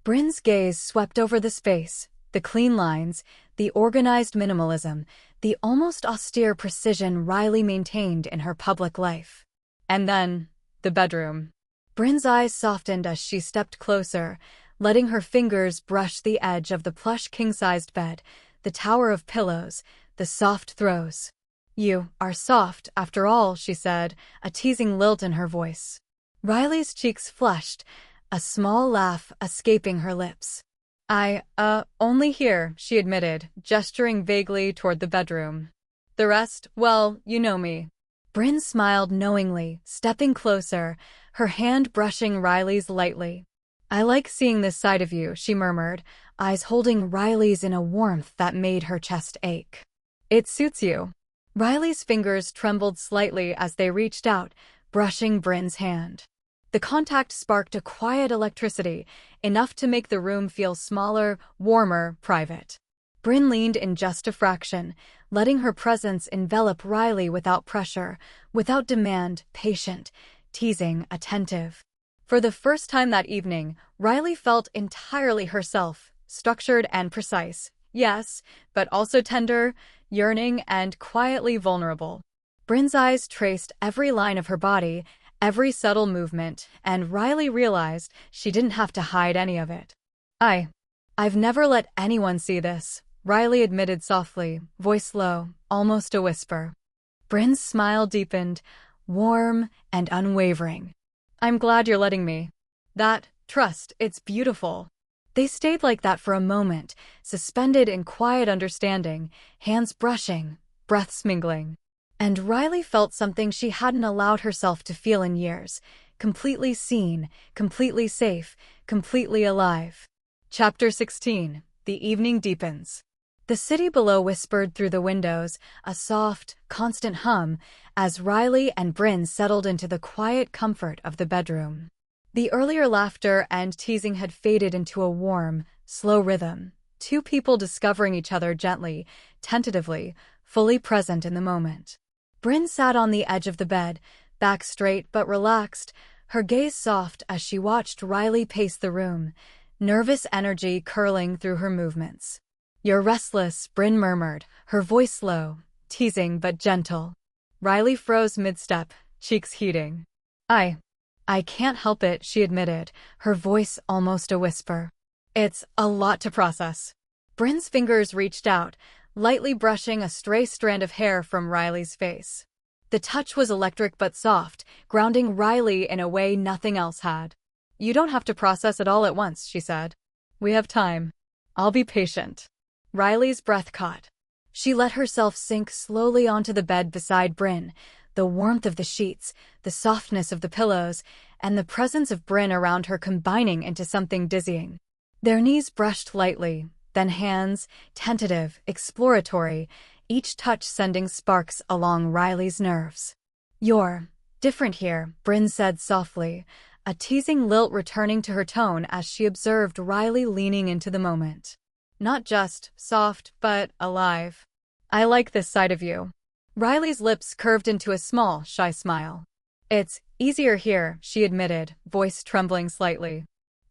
Bryn's gaze swept over the space, the clean lines, the organized minimalism, the almost austere precision Riley maintained in her public life. And then, the bedroom. Bryn's eyes softened as she stepped closer, letting her fingers brush the edge of the plush king-sized bed, the tower of pillows, the soft throws. "You are soft, after all," she said, a teasing lilt in her voice. Riley's cheeks flushed, a small laugh escaping her lips. Only here," she admitted, gesturing vaguely toward the bedroom. "The rest, well, you know me." Bryn smiled knowingly, stepping closer, her hand brushing Riley's lightly. "I like seeing this side of you," she murmured, eyes holding Riley's in a warmth that made her chest ache. "It suits you." Riley's fingers trembled slightly as they reached out, brushing Bryn's hand. The contact sparked a quiet electricity, enough to make the room feel smaller, warmer, private. Bryn leaned in just a fraction, letting her presence envelop Riley without pressure, without demand, patient, teasing, attentive. For the first time that evening, Riley felt entirely herself, structured and precise, yes, but also tender, yearning, and quietly vulnerable. Bryn's eyes traced every line of her body, every subtle movement, and Riley realized she didn't have to hide any of it. I've never let anyone see this," Riley admitted softly, voice low, almost a whisper. Bryn's smile deepened, warm and unwavering. "I'm glad you're letting me. That trust, it's beautiful." They stayed like that for a moment, suspended in quiet understanding, hands brushing, breaths mingling. And Riley felt something she hadn't allowed herself to feel in years, completely seen, completely safe, completely alive. Chapter 16. The evening deepens. The city below whispered through the windows, a soft, constant hum, as Riley and Bryn settled into the quiet comfort of the bedroom. The earlier laughter and teasing had faded into a warm, slow rhythm, two people discovering each other gently, tentatively, fully present in the moment. Bryn sat on the edge of the bed, back straight but relaxed, her gaze soft as she watched Riley pace the room, nervous energy curling through her movements. "You're restless," Bryn murmured, her voice low, teasing but gentle. Riley froze mid-step, cheeks heating. I can't help it," she admitted, her voice almost a whisper. "It's a lot to process." Bryn's fingers reached out, lightly brushing a stray strand of hair from Riley's face. The touch was electric but soft, grounding Riley in a way nothing else had. "You don't have to process it all at once," she said. "We have time. I'll be patient." Riley's breath caught. She let herself sink slowly onto the bed beside Bryn, the warmth of the sheets, the softness of the pillows, and the presence of Bryn around her combining into something dizzying. Their knees brushed lightly, then hands, tentative, exploratory, each touch sending sparks along Riley's nerves. "You're different here," Bryn said softly, a teasing lilt returning to her tone as she observed Riley leaning into the moment. "Not just soft, but alive. I like this side of you." Riley's lips curved into a small, shy smile. "It's easier here," she admitted, voice trembling slightly.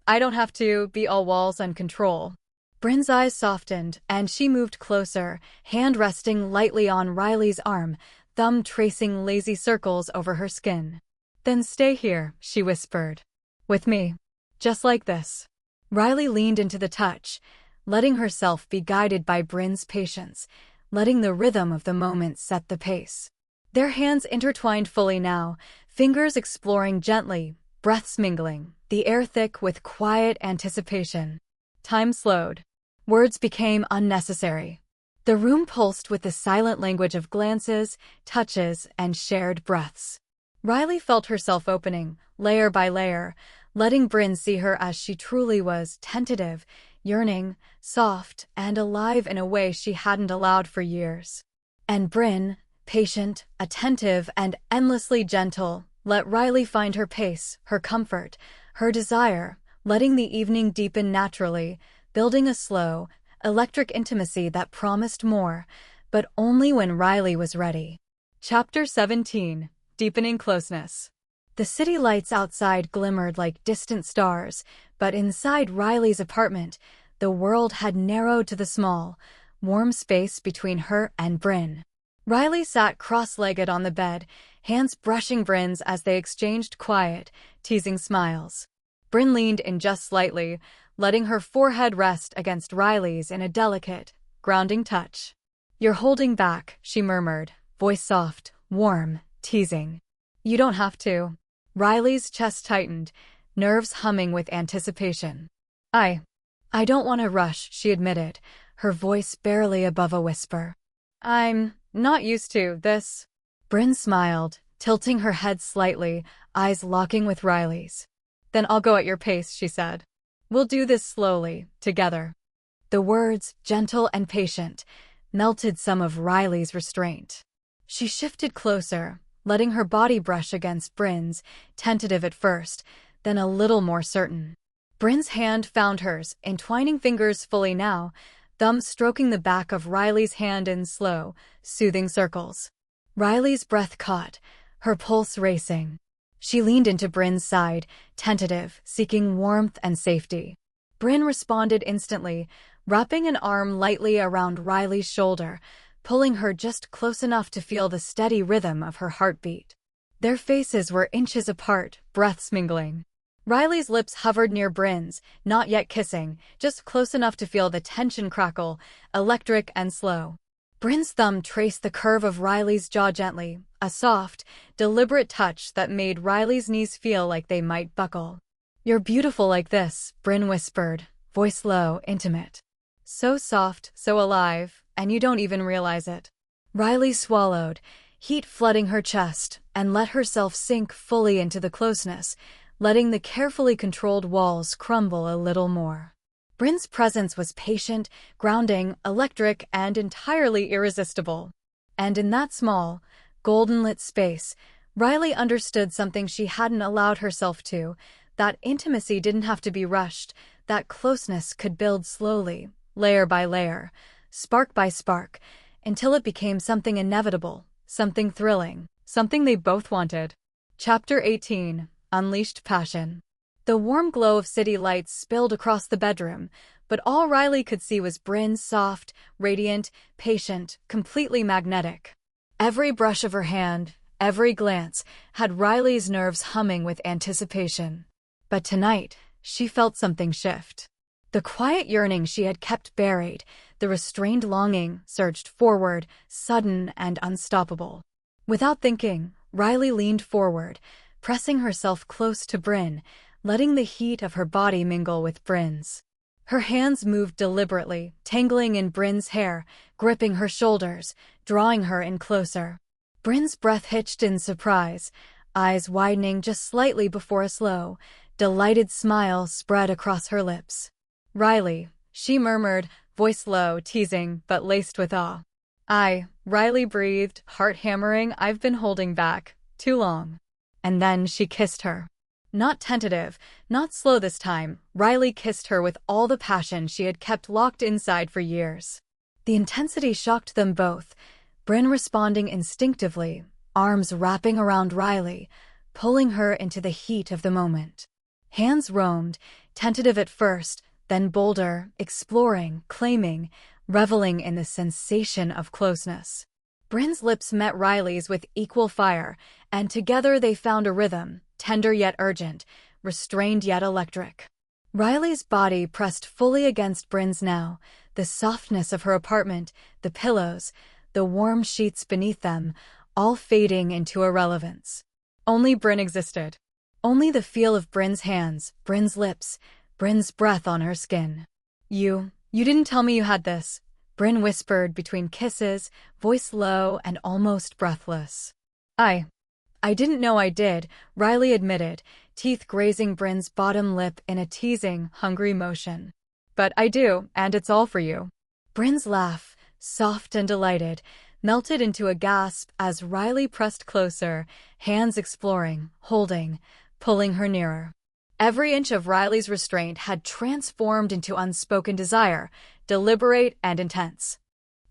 "I don't have to be all walls and control." Bryn's eyes softened, and she moved closer, hand resting lightly on Riley's arm, thumb tracing lazy circles over her skin. "Then stay here," she whispered. "With me. Just like this." Riley leaned into the touch, letting herself be guided by Bryn's patience, letting the rhythm of the moment set the pace. Their hands intertwined fully now, fingers exploring gently, breaths mingling, the air thick with quiet anticipation. Time slowed. Words became unnecessary. The room pulsed with the silent language of glances, touches, and shared breaths. Riley felt herself opening, layer by layer, letting Bryn see her as she truly was, tentative, yearning, soft, and alive in a way she hadn't allowed for years. And Bryn, patient, attentive, and endlessly gentle, let Riley find her pace, her comfort, her desire, letting the evening deepen naturally, building a slow, electric intimacy that promised more, but only when Riley was ready. Chapter 17. Deepening Closeness. The city lights outside glimmered like distant stars, but inside Riley's apartment, the world had narrowed to the small, warm space between her and Bryn. Riley sat cross-legged on the bed, hands brushing Bryn's as they exchanged quiet, teasing smiles. Bryn leaned in just slightly, letting her forehead rest against Riley's in a delicate, grounding touch. "You're holding back," she murmured, voice soft, warm, teasing. "You don't have to." Riley's chest tightened, nerves humming with anticipation. I don't want to rush," she admitted, her voice barely above a whisper. "I'm not used to this." Bryn smiled, tilting her head slightly, eyes locking with Riley's. "Then I'll go at your pace," she said. "We'll do this slowly, together." The words, gentle and patient, melted some of Riley's restraint. She shifted closer, letting her body brush against Bryn's, tentative at first, then a little more certain. Bryn's hand found hers, entwining fingers fully now, thumb stroking the back of Riley's hand in slow, soothing circles. Riley's breath caught, her pulse racing. She leaned into Bryn's side, tentative, seeking warmth and safety. Bryn responded instantly, wrapping an arm lightly around Riley's shoulder, pulling her just close enough to feel the steady rhythm of her heartbeat. Their faces were inches apart, breaths mingling. Riley's lips hovered near Bryn's, not yet kissing, just close enough to feel the tension crackle, electric and slow. Bryn's thumb traced the curve of Riley's jaw gently, a soft, deliberate touch that made Riley's knees feel like they might buckle. "You're beautiful like this," Bryn whispered, voice low, intimate. "So soft, so alive, and you don't even realize it." Riley swallowed, heat flooding her chest, and let herself sink fully into the closeness, letting the carefully controlled walls crumble a little more. Bryn's presence was patient, grounding, electric, and entirely irresistible. And in that small, golden-lit space, Riley understood something she hadn't allowed herself to, that intimacy didn't have to be rushed, that closeness could build slowly, layer by layer, spark by spark, until it became something inevitable, something thrilling, something they both wanted. Chapter 18. Unleashed Passion. The warm glow of city lights spilled across the bedroom, but all Riley could see was Bryn's soft, radiant, patient, completely magnetic. Every brush of her hand, every glance, had Riley's nerves humming with anticipation. But tonight, she felt something shift. The quiet yearning she had kept buried, the restrained longing, surged forward, sudden and unstoppable. Without thinking, Riley leaned forward, pressing herself close to Bryn, letting the heat of her body mingle with Bryn's. Her hands moved deliberately, tangling in Bryn's hair, gripping her shoulders, drawing her in closer. Bryn's breath hitched in surprise, eyes widening just slightly before a slow, delighted smile spread across her lips. "Riley," she murmured, voice low, teasing, but laced with awe. Riley breathed, heart hammering. "I've been holding back too long." And then she kissed her. Not tentative, not slow this time, Riley kissed her with all the passion she had kept locked inside for years. The intensity shocked them both, Bryn responding instinctively, arms wrapping around Riley, pulling her into the heat of the moment. Hands roamed, tentative at first, then bolder, exploring, claiming, reveling in the sensation of closeness. Bryn's lips met Riley's with equal fire, and together they found a rhythm, tender yet urgent, restrained yet electric. Riley's body pressed fully against Bryn's now, the softness of her apartment, the pillows, the warm sheets beneath them, all fading into irrelevance. Only Bryn existed. Only the feel of Bryn's hands, Bryn's lips, Bryn's breath on her skin. You didn't tell me you had this," Bryn whispered between kisses, voice low and almost breathless. I didn't know I did," Riley admitted, teeth grazing Bryn's bottom lip in a teasing, hungry motion. "But I do, and it's all for you." Bryn's laugh, soft and delighted, melted into a gasp as Riley pressed closer, hands exploring, holding, pulling her nearer. Every inch of Riley's restraint had transformed into unspoken desire, deliberate and intense.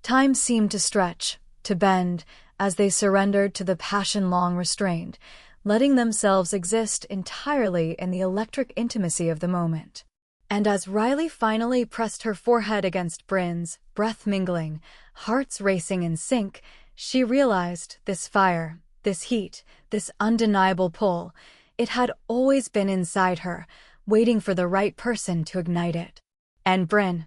Time seemed to stretch, to bend, as they surrendered to the passion long restrained, letting themselves exist entirely in the electric intimacy of the moment. And as Riley finally pressed her forehead against Bryn's, breath mingling, hearts racing in sync, she realized this fire, this heat, this undeniable pull. It had always been inside her, waiting for the right person to ignite it. And Bryn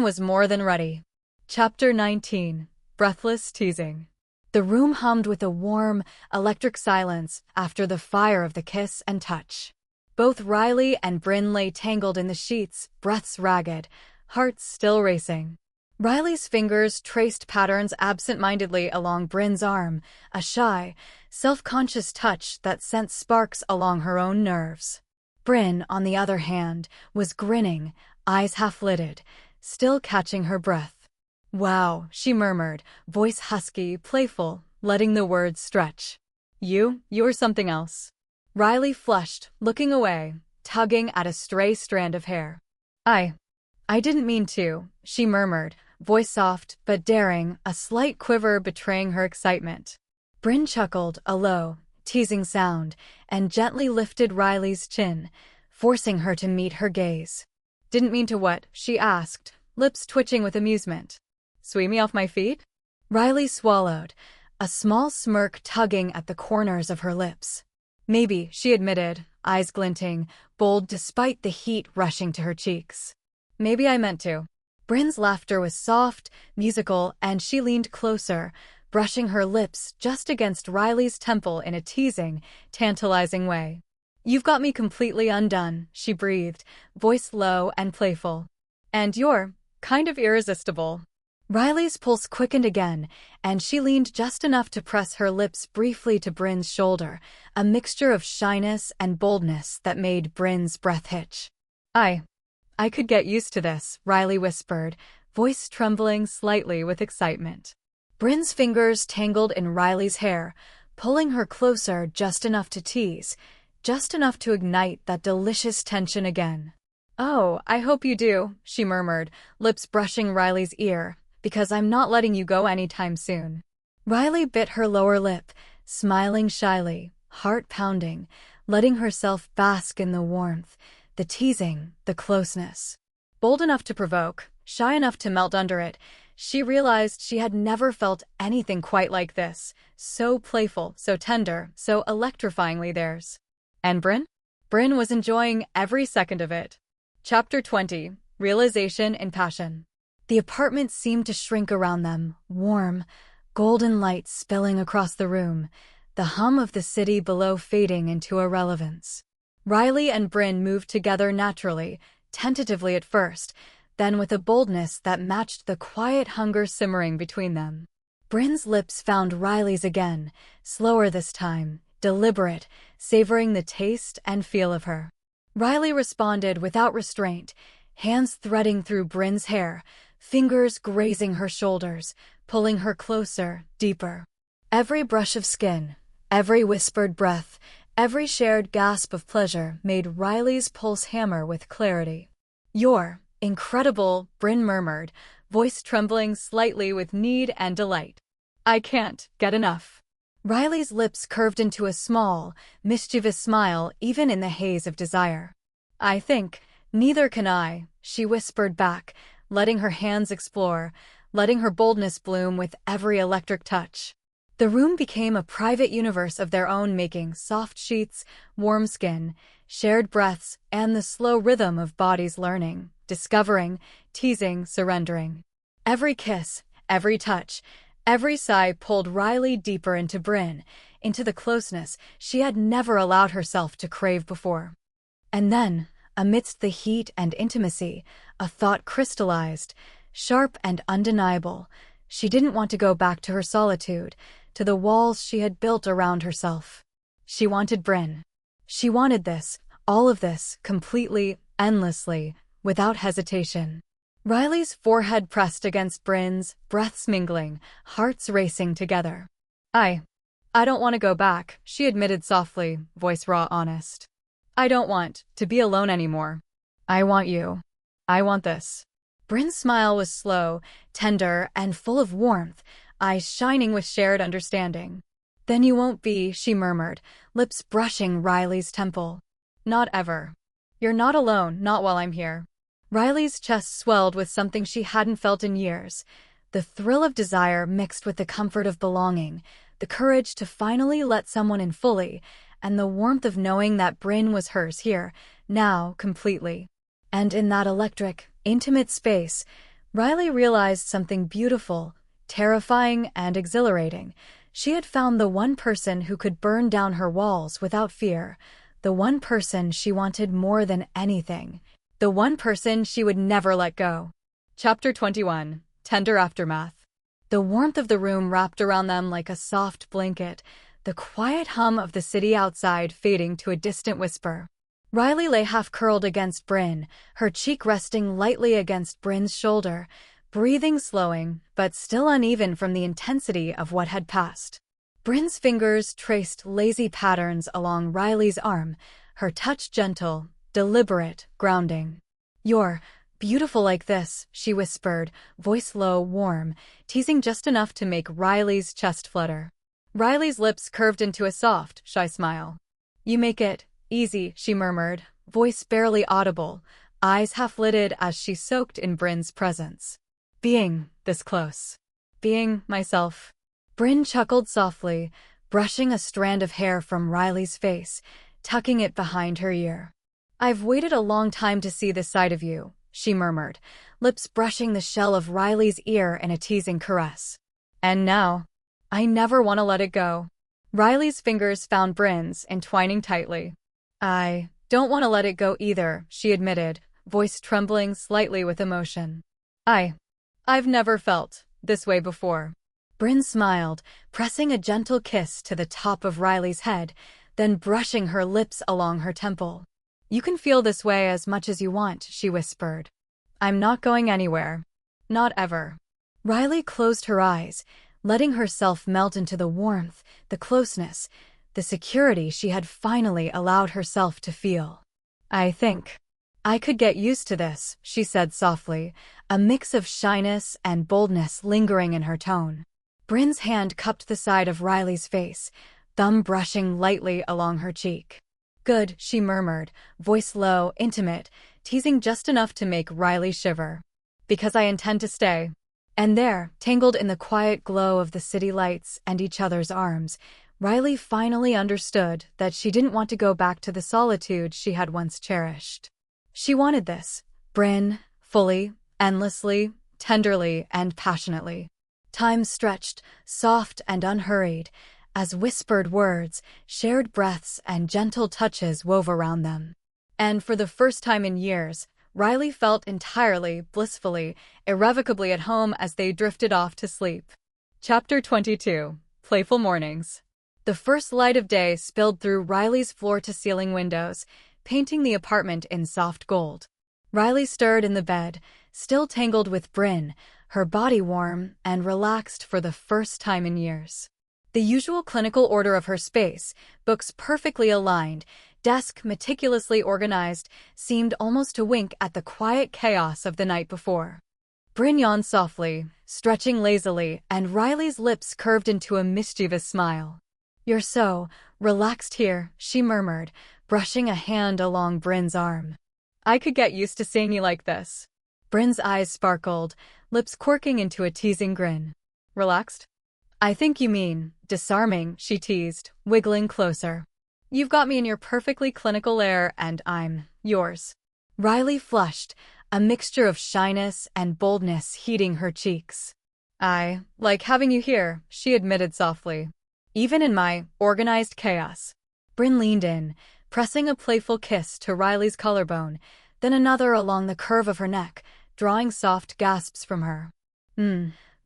was more than ready. Chapter 19. Breathless Teasing. The room hummed with a warm, electric silence after the fire of the kiss and touch. Both Riley and Bryn lay tangled in the sheets, breaths ragged, hearts still racing. Riley's fingers traced patterns absent-mindedly along Bryn's arm, a shy, self-conscious touch that sent sparks along her own nerves. Bryn, on the other hand, was grinning, eyes half-lidded, still catching her breath. "Wow," she murmured, voice husky, playful, letting the words stretch. You're something else." Riley flushed, looking away, tugging at a stray strand of hair. I didn't mean to," she murmured, voice soft but daring, a slight quiver betraying her excitement. Bryn chuckled, a low, teasing sound, and gently lifted Riley's chin, forcing her to meet her gaze. "Didn't mean to what?" she asked, lips twitching with amusement. "Sweep me off my feet?" Riley swallowed, a small smirk tugging at the corners of her lips. "Maybe," she admitted, eyes glinting, bold despite the heat rushing to her cheeks. "Maybe I meant to." Bryn's laughter was soft, musical, and she leaned closer, brushing her lips just against Riley's temple in a teasing, tantalizing way. "You've got me completely undone," she breathed, voice low and playful. "And you're kind of irresistible." Riley's pulse quickened again, and she leaned just enough to press her lips briefly to Bryn's shoulder, a mixture of shyness and boldness that made Bryn's breath hitch. I could get used to this," Riley whispered, voice trembling slightly with excitement. Bryn's fingers tangled in Riley's hair, pulling her closer just enough to tease, just enough to ignite that delicious tension again. "Oh, I hope you do," she murmured, lips brushing Riley's ear, "because I'm not letting you go anytime soon." Riley bit her lower lip, smiling shyly, heart pounding, letting herself bask in the warmth, the teasing, the closeness. Bold enough to provoke, shy enough to melt under it, she realized she had never felt anything quite like this, so playful, so tender, so electrifyingly theirs. And Bryn? Bryn was enjoying every second of it. Chapter 20. Realization in Passion. The apartment seemed to shrink around them, warm, golden light spilling across the room, the hum of the city below fading into irrelevance. Riley and Bryn moved together naturally, tentatively at first, then with a boldness that matched the quiet hunger simmering between them. Bryn's lips found Riley's again, slower this time, deliberate, savoring the taste and feel of her. Riley responded without restraint, hands threading through Bryn's hair, fingers grazing her shoulders, pulling her closer, deeper. Every brush of skin, every whispered breath, every shared gasp of pleasure made Riley's pulse hammer with clarity. "You're incredible," Bryn murmured, voice trembling slightly with need and delight. "I can't get enough." Riley's lips curved into a small, mischievous smile even in the haze of desire. "I think Neither can I, she whispered back, letting her hands explore, letting her boldness bloom with every electric touch. The room became a private universe of their own making, soft sheets, warm skin, shared breaths, and the slow rhythm of bodies learning, discovering, teasing, surrendering. Every kiss, every touch, every sigh pulled Riley deeper into Bryn, into the closeness she had never allowed herself to crave before. And then, amidst the heat and intimacy, a thought crystallized, sharp and undeniable. She didn't want to go back to her solitude, to the walls she had built around herself. She wanted Bryn. She wanted this, all of this, completely, endlessly, without hesitation. Riley's forehead pressed against Bryn's, breaths mingling, hearts racing together. I don't want to go back, she admitted softly, voice raw honest. I don't want to be alone anymore. I want you. I want this. Bryn's smile was slow, tender, and full of warmth, eyes shining with shared understanding. Then you won't be, she murmured, lips brushing Riley's temple. Not ever. You're not alone, not while I'm here. Riley's chest swelled with something she hadn't felt in years. The thrill of desire mixed with the comfort of belonging, the courage to finally let someone in fully, and the warmth of knowing that Bryn was hers here, now, completely. And in that electric, intimate space, Riley realized something beautiful, terrifying, and exhilarating. She had found the one person who could burn down her walls without fear, the one person she wanted more than anything, the one person she would never let go. Chapter 21. Tender Aftermath. The warmth of the room wrapped around them like a soft blanket, the quiet hum of the city outside fading to a distant whisper. Riley lay half-curled against Bryn, her cheek resting lightly against Bryn's shoulder, breathing slowing, but still uneven from the intensity of what had passed. Bryn's fingers traced lazy patterns along Riley's arm, her touch gentle, deliberate, grounding. You're beautiful like this, she whispered, voice low, warm, teasing just enough to make Riley's chest flutter. Riley's lips curved into a soft, shy smile. You make it easy, she murmured, voice barely audible, eyes half-lidded as she soaked in Bryn's presence. Being this close. Being myself. Bryn chuckled softly, brushing a strand of hair from Riley's face, tucking it behind her ear. I've waited a long time to see this side of you, she murmured, lips brushing the shell of Riley's ear in a teasing caress. And now, I never want to let it go. Riley's fingers found Bryn's, entwining tightly. I don't want to let it go either, she admitted, voice trembling slightly with emotion. I've never felt this way before. Bryn smiled, pressing a gentle kiss to the top of Riley's head, then brushing her lips along her temple. You can feel this way as much as you want, she whispered. I'm not going anywhere. Not ever. Riley closed her eyes, letting herself melt into the warmth, the closeness, the security she had finally allowed herself to feel. I think I could get used to this, she said softly, a mix of shyness and boldness lingering in her tone. Bryn's hand cupped the side of Riley's face, thumb brushing lightly along her cheek. Good, she murmured, voice low, intimate, teasing just enough to make Riley shiver. Because I intend to stay. And there, tangled in the quiet glow of the city lights and each other's arms, Riley finally understood that she didn't want to go back to the solitude she had once cherished. She wanted this, Bryn, fully, endlessly, tenderly, and passionately. Time stretched, soft and unhurried, as whispered words, shared breaths, and gentle touches wove around them. And for the first time in years, Riley felt entirely, blissfully, irrevocably at home as they drifted off to sleep. Chapter 22. Playful Mornings. The first light of day spilled through Riley's floor-to-ceiling windows, painting the apartment in soft gold. Riley stirred in the bed, still tangled with Bryn, her body warm and relaxed for the first time in years. The usual clinical order of her space, books perfectly aligned, desk meticulously organized, seemed almost to wink at the quiet chaos of the night before. Bryn yawned softly, stretching lazily, and Riley's lips curved into a mischievous smile. You're so relaxed here, she murmured, brushing a hand along Bryn's arm. I could get used to seeing you like this. Bryn's eyes sparkled, lips quirking into a teasing grin. Relaxed? I think you mean disarming, she teased, wiggling closer. You've got me in your perfectly clinical lair and I'm yours. Riley flushed, a mixture of shyness and boldness heating her cheeks. I like having you here, she admitted softly. Even in my organized chaos. Bryn leaned in, pressing a playful kiss to Riley's collarbone, then another along the curve of her neck, drawing soft gasps from her.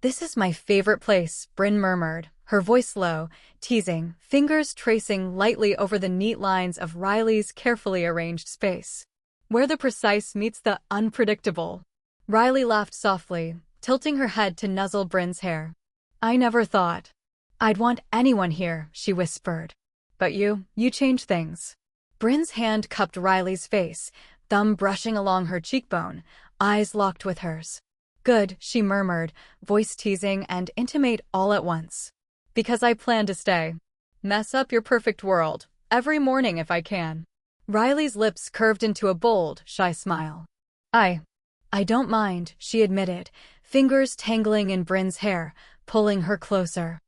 This is my favorite place, Bryn murmured, her voice low, teasing, fingers tracing lightly over the neat lines of Riley's carefully arranged space. Where the precise meets the unpredictable. Riley laughed softly, tilting her head to nuzzle Bryn's hair. I never thought I'd want anyone here, she whispered. But you changed things. Bryn's hand cupped Riley's face, thumb brushing along her cheekbone, eyes locked with hers. Good, she murmured, voice teasing and intimate all at once. Because I plan to stay. Mess up your perfect world, every morning if I can. Riley's lips curved into a bold, shy smile. I don't mind, she admitted, fingers tangling in Bryn's hair, pulling her closer.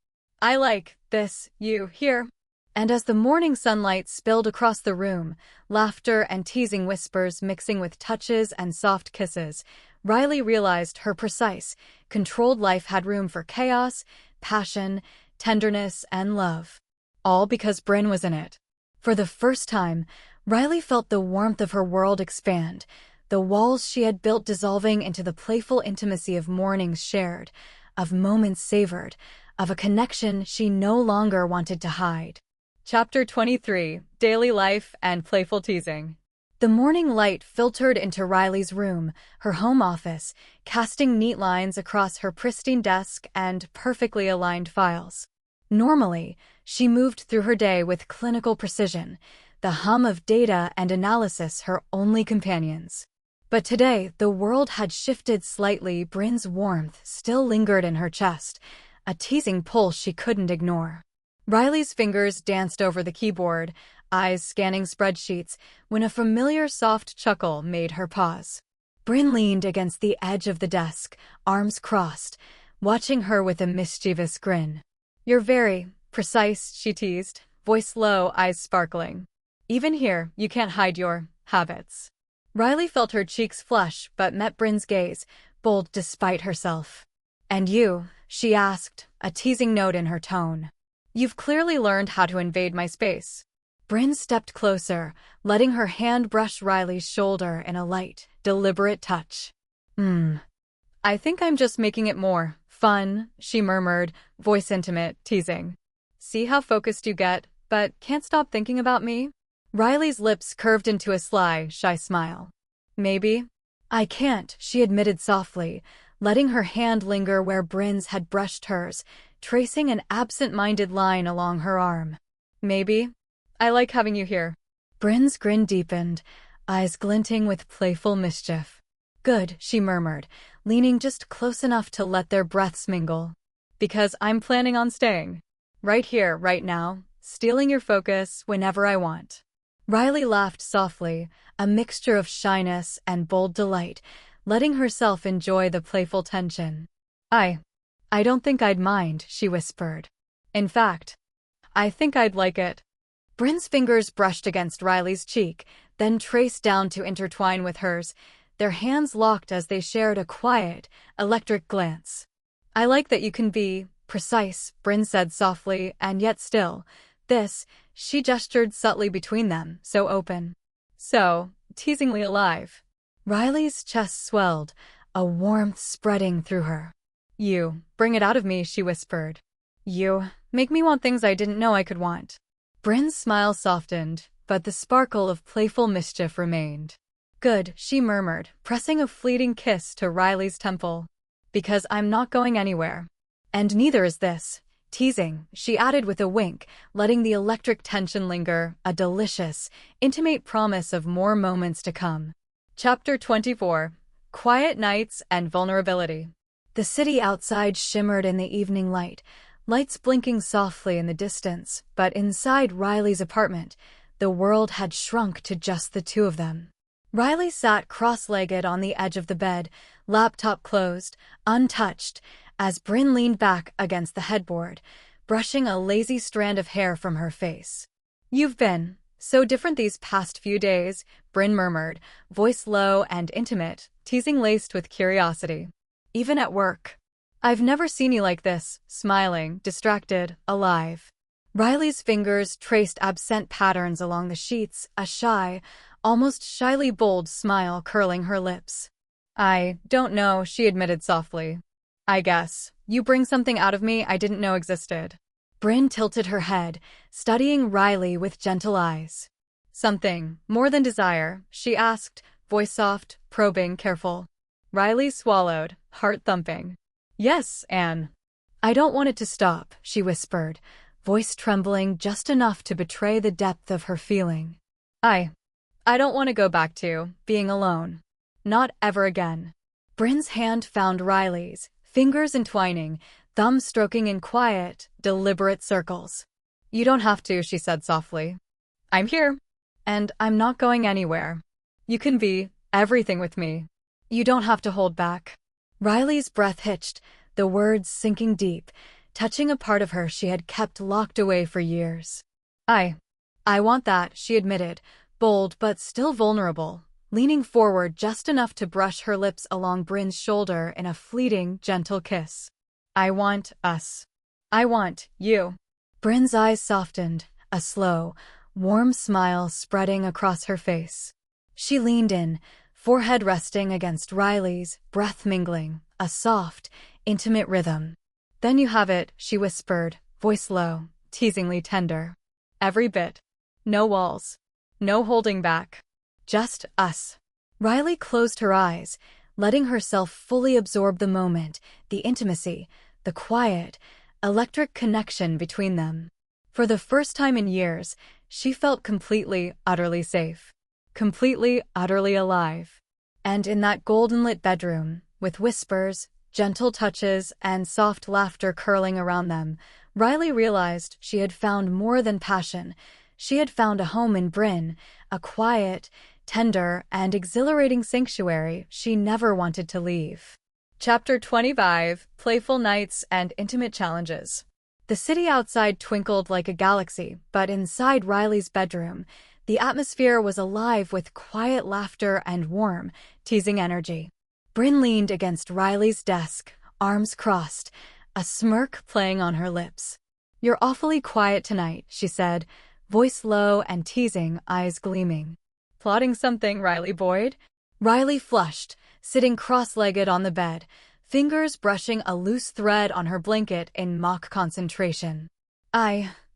I like this, you here. And as the morning sunlight spilled across the room, laughter and teasing whispers mixing with touches and soft kisses, Riley realized her precise, controlled life had room for chaos, passion, tenderness, and love. All because Bryn was in it. For the first time, Riley felt the warmth of her world expand, the walls she had built dissolving into the playful intimacy of mornings shared, of moments savored, of a connection she no longer wanted to hide. Chapter 23, Daily Life and Playful Teasing. The morning light filtered into Riley's room, her home office, casting neat lines across her pristine desk and perfectly aligned files. Normally, she moved through her day with clinical precision, the hum of data and analysis her only companions. But today, the world had shifted slightly. Bryn's warmth still lingered in her chest, a teasing pull she couldn't ignore. Riley's fingers danced over the keyboard, eyes scanning spreadsheets, when a familiar soft chuckle made her pause. Bryn leaned against the edge of the desk, arms crossed, watching her with a mischievous grin. You're very precise, she teased, voice low, eyes sparkling. Even here, you can't hide your habits. Riley felt her cheeks flush but met Bryn's gaze, bold despite herself. And you? She asked, a teasing note in her tone. You've clearly learned how to invade my space. Bryn stepped closer, letting her hand brush Riley's shoulder in a light, deliberate touch. I think I'm just making it more fun, she murmured, voice intimate, teasing. See how focused you get, but can't stop thinking about me? Riley's lips curved into a sly, shy smile. Maybe. I can't, she admitted softly, letting her hand linger where Bryn's had brushed hers, tracing an absent-minded line along her arm. Maybe. I like having you here. Bryn's grin deepened, eyes glinting with playful mischief. Good, she murmured, leaning just close enough to let their breaths mingle. Because I'm planning on staying. Right here, right now, stealing your focus whenever I want. Riley laughed softly, a mixture of shyness and bold delight, letting herself enjoy the playful tension. I don't think I'd mind, she whispered. In fact, I think I'd like it. Bryn's fingers brushed against Riley's cheek, then traced down to intertwine with hers, their hands locked as they shared a quiet, electric glance. I like that you can be precise, Bryn said softly, and yet still. She gestured subtly between them, so open. So, teasingly alive. Riley's chest swelled, a warmth spreading through her. You, bring it out of me, she whispered. You, make me want things I didn't know I could want. Bryn's smile softened, but the sparkle of playful mischief remained. Good, she murmured, pressing a fleeting kiss to Riley's temple. Because I'm not going anywhere. And neither is this. Teasing, she added with a wink, letting the electric tension linger, a delicious, intimate promise of more moments to come. Chapter 24, Quiet Nights and Vulnerability. The city outside shimmered in the evening light, lights blinking softly in the distance, but inside Riley's apartment, the world had shrunk to just the two of them. Riley sat cross-legged on the edge of the bed, laptop closed, untouched, as Bryn leaned back against the headboard, brushing a lazy strand of hair from her face. "You've been so different these past few days," Bryn murmured, voice low and intimate, teasing laced with curiosity. "Even at work. I've never seen you like this, smiling, distracted, alive." Riley's fingers traced absent patterns along the sheets, a shy, almost shyly bold smile curling her lips. "I don't know," she admitted softly. "I guess you bring something out of me I didn't know existed." Bryn tilted her head, studying Riley with gentle eyes. "Something more than desire?" she asked, voice soft, probing, careful. Riley swallowed, heart thumping. "Yes, Anne." "I don't want it to stop," she whispered, voice trembling just enough to betray the depth of her feeling. I don't want to go back to being alone. Not ever again." Bryn's hand found Riley's, fingers entwining, thumb stroking in quiet, deliberate circles. "You don't have to," she said softly. "I'm here. And I'm not going anywhere. You can be everything with me. You don't have to hold back." Riley's breath hitched, the words sinking deep, touching a part of her she had kept locked away for years. I want that," she admitted, bold but still vulnerable, leaning forward just enough to brush her lips along Bryn's shoulder in a fleeting, gentle kiss. "I want us. I want you." Bryn's eyes softened, a slow, warm smile spreading across her face. She leaned in, forehead resting against Riley's, breath mingling, a soft, intimate rhythm. "Then you have it," she whispered, voice low, teasingly tender. "Every bit. No walls. No holding back. Just us." Riley closed her eyes, letting herself fully absorb the moment, the intimacy, the quiet, electric connection between them. For the first time in years, she felt completely, utterly safe. Completely, utterly alive. And in that golden-lit bedroom, with whispers, gentle touches, and soft laughter curling around them, Riley realized she had found more than passion. She had found a home in Bryn, a quiet, tender, and exhilarating sanctuary she never wanted to leave. Chapter 25: Playful Nights and Intimate Challenges. The city outside twinkled like a galaxy, but inside Riley's bedroom, the atmosphere was alive with quiet laughter and warm, teasing energy. Bryn leaned against Riley's desk, arms crossed, a smirk playing on her lips. "You're awfully quiet tonight," she said, voice low and teasing, eyes gleaming. "Plotting something, Riley Boyd?" Riley flushed, sitting cross-legged on the bed, fingers brushing a loose thread on her blanket in mock concentration.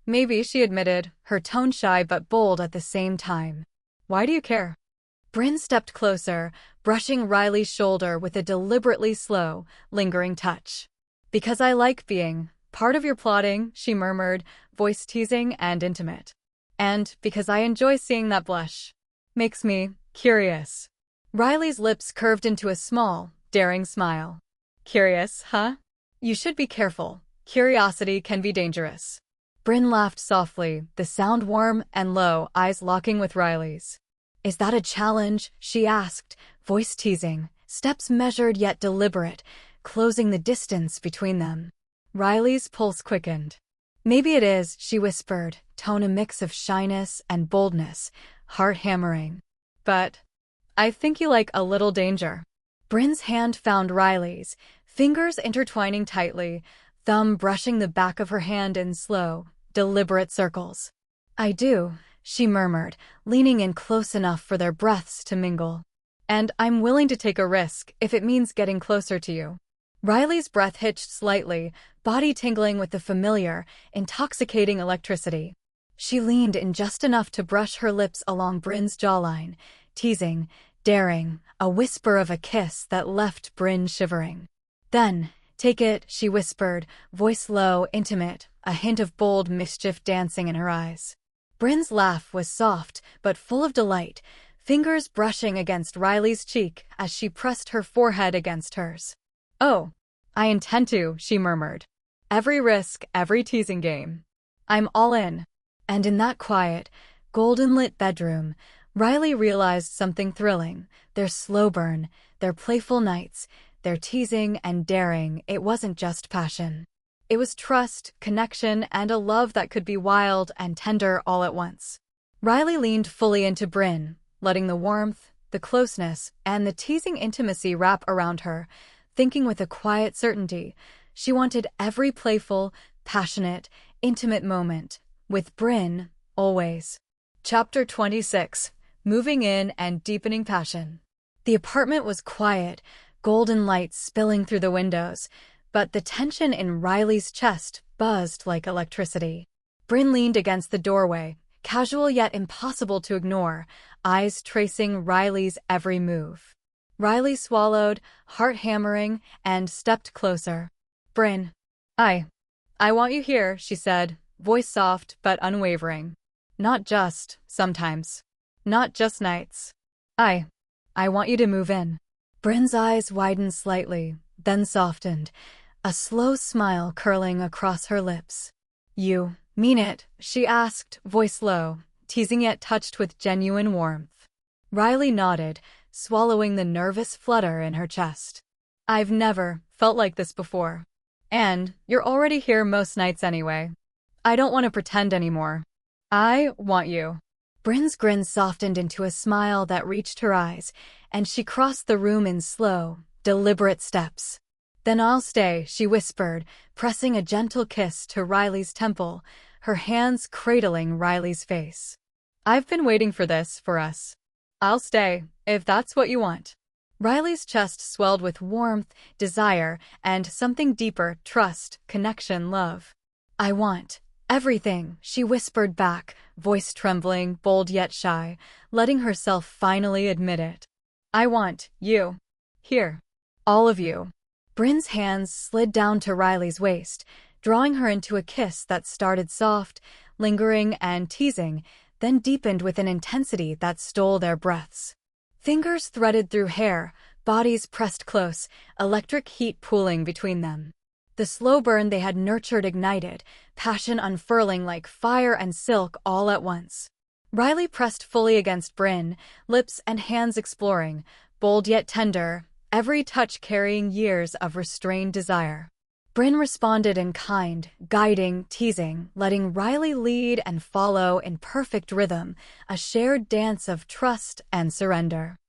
Maybe," she admitted, her tone shy but bold at the same time. "Why do you care?" Bryn stepped closer, brushing Riley's shoulder with a deliberately slow, lingering touch. "Because I like being part of your plotting," she murmured, voice teasing and intimate. "And because I enjoy seeing that blush. Makes me curious." Riley's lips curved into a small, daring smile. "Curious, huh? You should be careful. Curiosity can be dangerous." Bryn laughed softly, the sound warm and low, eyes locking with Riley's. "Is that a challenge?" she asked, voice teasing, steps measured yet deliberate, closing the distance between them. Riley's pulse quickened. "Maybe it is," she whispered, tone a mix of shyness and boldness, heart hammering. "But I think you like a little danger." Bryn's hand found Riley's, fingers intertwining tightly, thumb brushing the back of her hand in slow, deliberate circles. "I do," she murmured, leaning in close enough for their breaths to mingle. "And I'm willing to take a risk if it means getting closer to you." Riley's breath hitched slightly, body tingling with the familiar, intoxicating electricity. She leaned in just enough to brush her lips along Bryn's jawline, teasing, daring, a whisper of a kiss that left Bryn shivering. "Then, take it," she whispered, voice low, intimate, a hint of bold mischief dancing in her eyes. Bryn's laugh was soft, but full of delight, fingers brushing against Riley's cheek as she pressed her forehead against hers. "Oh, I intend to," she murmured. "Every risk, every teasing game. I'm all in." And in that quiet, golden-lit bedroom, Riley realized something thrilling. Their slow burn, their playful nights, their teasing and daring, it wasn't just passion. It was trust, connection, and a love that could be wild and tender all at once. Riley leaned fully into Brynn, letting the warmth, the closeness, and the teasing intimacy wrap around her, thinking with a quiet certainty. She wanted every playful, passionate, intimate moment, with Brynn, always. Chapter 26. Moving in and Deepening Passion. The apartment was quiet, golden light spilling through the windows, but the tension in Riley's chest buzzed like electricity. Brynn leaned against the doorway, casual yet impossible to ignore, eyes tracing Riley's every move. Riley swallowed, heart hammering, and stepped closer. Brynn. I want you here, she said, voice soft but unwavering. Not just, sometimes. Not just nights. I want you to move in. Brynn's eyes widened slightly, then softened, a slow smile curling across her lips. You mean it? She asked, voice low, teasing yet touched with genuine warmth. Riley nodded, swallowing the nervous flutter in her chest. I've never felt like this before. And you're already here most nights anyway. I don't want to pretend anymore. I want you. Brynn's grin softened into a smile that reached her eyes, and she crossed the room in slow, deliberate steps. Then I'll stay, she whispered, pressing a gentle kiss to Riley's temple, her hands cradling Riley's face. I've been waiting for this, for us. I'll stay, if that's what you want. Riley's chest swelled with warmth, desire, and something deeper, trust, connection, love. I want everything, she whispered back, voice trembling, bold yet shy, letting herself finally admit it. I want you. Here. All of you. Brynn's hands slid down to Riley's waist, drawing her into a kiss that started soft, lingering and teasing, then deepened with an intensity that stole their breaths. Fingers threaded through hair, bodies pressed close, electric heat pooling between them. The slow burn they had nurtured ignited, passion unfurling like fire and silk all at once. Riley pressed fully against Brynn, lips and hands exploring, bold yet tender, every touch carrying years of restrained desire. Brynn responded in kind, guiding, teasing, letting Riley lead and follow in perfect rhythm, a shared dance of trust and surrender.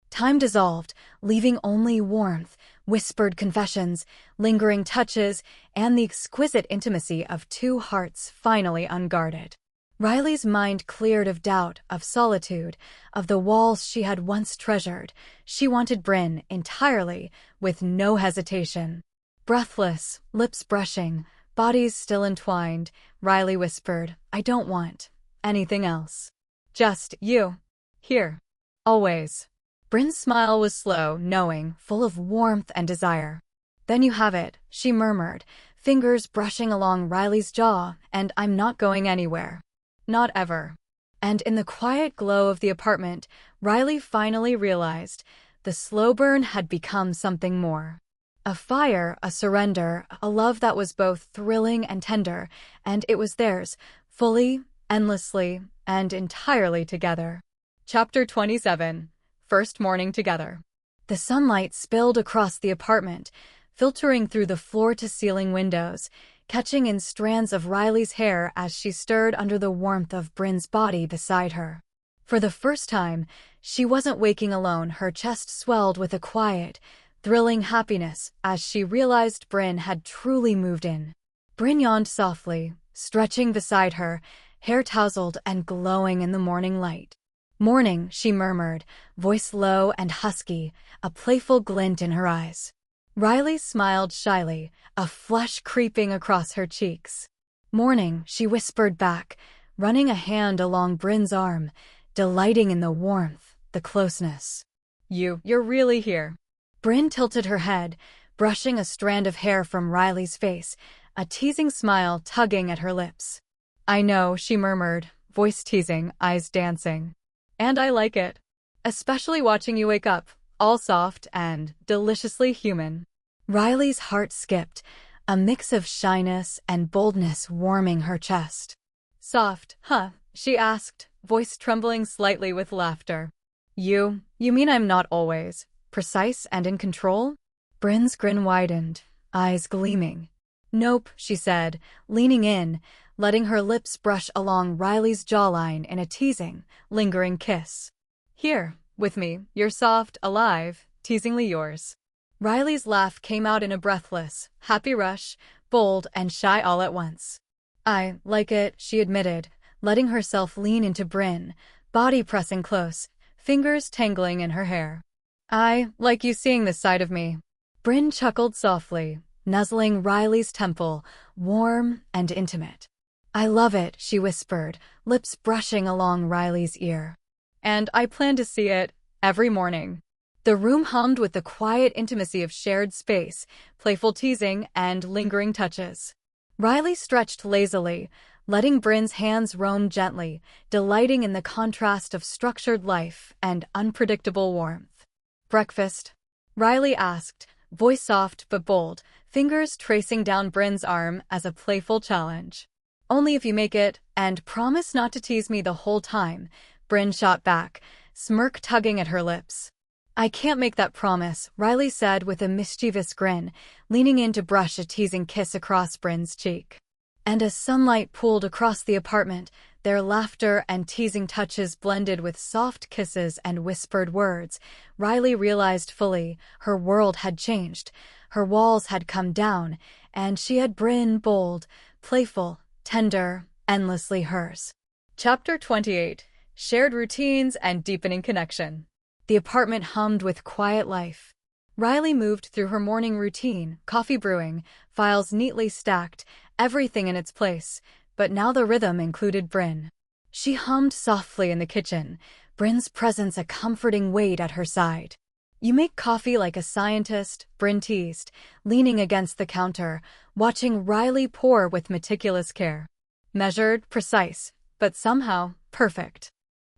Time dissolved, leaving only warmth, whispered confessions, lingering touches, and the exquisite intimacy of two hearts finally unguarded. Riley's mind cleared of doubt, of solitude, of the walls she had once treasured. She wanted Brynn entirely, with no hesitation. Breathless, lips brushing, bodies still entwined, Riley whispered, I don't want anything else. Just you. Here. Always. Brynn's smile was slow, knowing, full of warmth and desire. Then you have it, she murmured, fingers brushing along Riley's jaw, and I'm not going anywhere. Not ever. And in the quiet glow of the apartment, Riley finally realized the slow burn had become something more. A fire, a surrender, a love that was both thrilling and tender, and it was theirs, fully, endlessly, and entirely together. Chapter 27. First morning together. The sunlight spilled across the apartment, filtering through the floor-to-ceiling windows, catching in strands of Riley's hair as she stirred under the warmth of Brynn's body beside her. For the first time, she wasn't waking alone. Her chest swelled with a quiet, thrilling happiness as she realized Brynn had truly moved in. Brynn yawned softly, stretching beside her, hair tousled and glowing in the morning light. Morning, she murmured, voice low and husky, a playful glint in her eyes. Riley smiled shyly, a flush creeping across her cheeks. Morning, she whispered back, running a hand along Brynn's arm, delighting in the warmth, the closeness. You're really here. Brynn tilted her head, brushing a strand of hair from Riley's face, a teasing smile tugging at her lips. I know, she murmured, voice teasing, eyes dancing. And I like it. Especially watching you wake up, all soft and deliciously human. Riley's heart skipped, a mix of shyness and boldness warming her chest. Soft, huh? She asked, voice trembling slightly with laughter. You mean I'm not always precise and in control? Bryn's grin widened, eyes gleaming. Nope, she said, leaning in, letting her lips brush along Riley's jawline in a teasing, lingering kiss. Here, with me, you're soft, alive, teasingly yours. Riley's laugh came out in a breathless, happy rush, bold and shy all at once. I like it, she admitted, letting herself lean into Bryn, body pressing close, fingers tangling in her hair. I like you seeing this side of me. Bryn chuckled softly, nuzzling Riley's temple, warm and intimate. I love it, she whispered, lips brushing along Riley's ear. And I plan to see it every morning. The room hummed with the quiet intimacy of shared space, playful teasing, and lingering touches. Riley stretched lazily, letting Bryn's hands roam gently, delighting in the contrast of structured life and unpredictable warmth. Breakfast? Riley asked, voice soft but bold, fingers tracing down Bryn's arm as a playful challenge. Only if you make it, and promise not to tease me the whole time, Bryn shot back, smirk tugging at her lips. I can't make that promise, Riley said with a mischievous grin, leaning in to brush a teasing kiss across Bryn's cheek. And as sunlight pooled across the apartment, their laughter and teasing touches blended with soft kisses and whispered words, Riley realized fully her world had changed. Her walls had come down, and she had Bryn bold, playful, tender, endlessly hers. Chapter 28. Shared routines and deepening connection. The apartment hummed with quiet life. Riley moved through her morning routine, coffee brewing, files neatly stacked, everything in its place, but now the rhythm included Bryn. She hummed softly in the kitchen, Bryn's presence a comforting weight at her side. You make coffee like a scientist, Bryn teased, leaning against the counter, watching Riley pour with meticulous care. Measured, precise, but somehow perfect.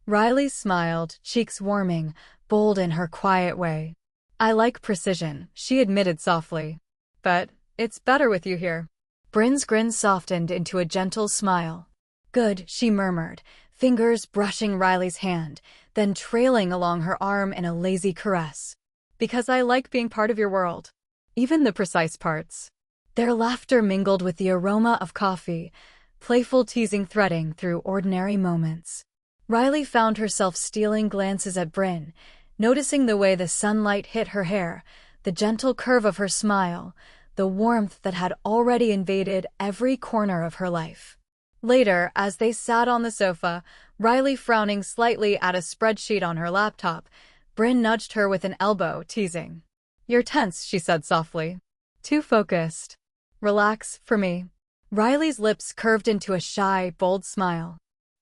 Riley smiled, cheeks warming, bold in her quiet way. I like precision, she admitted softly. But it's better with you here. Bryn's grin softened into a gentle smile. Good, she murmured, fingers brushing Riley's hand, then trailing along her arm in a lazy caress. Because I like being part of your world. Even the precise parts. Their laughter mingled with the aroma of coffee, playful teasing threading through ordinary moments. Riley found herself stealing glances at Bryn, noticing the way the sunlight hit her hair, the gentle curve of her smile, the warmth that had already invaded every corner of her life. Later, as they sat on the sofa, Riley frowning slightly at a spreadsheet on her laptop, Bryn nudged her with an elbow, teasing. You're tense, she said softly. Too focused. Relax, for me. Riley's lips curved into a shy, bold smile.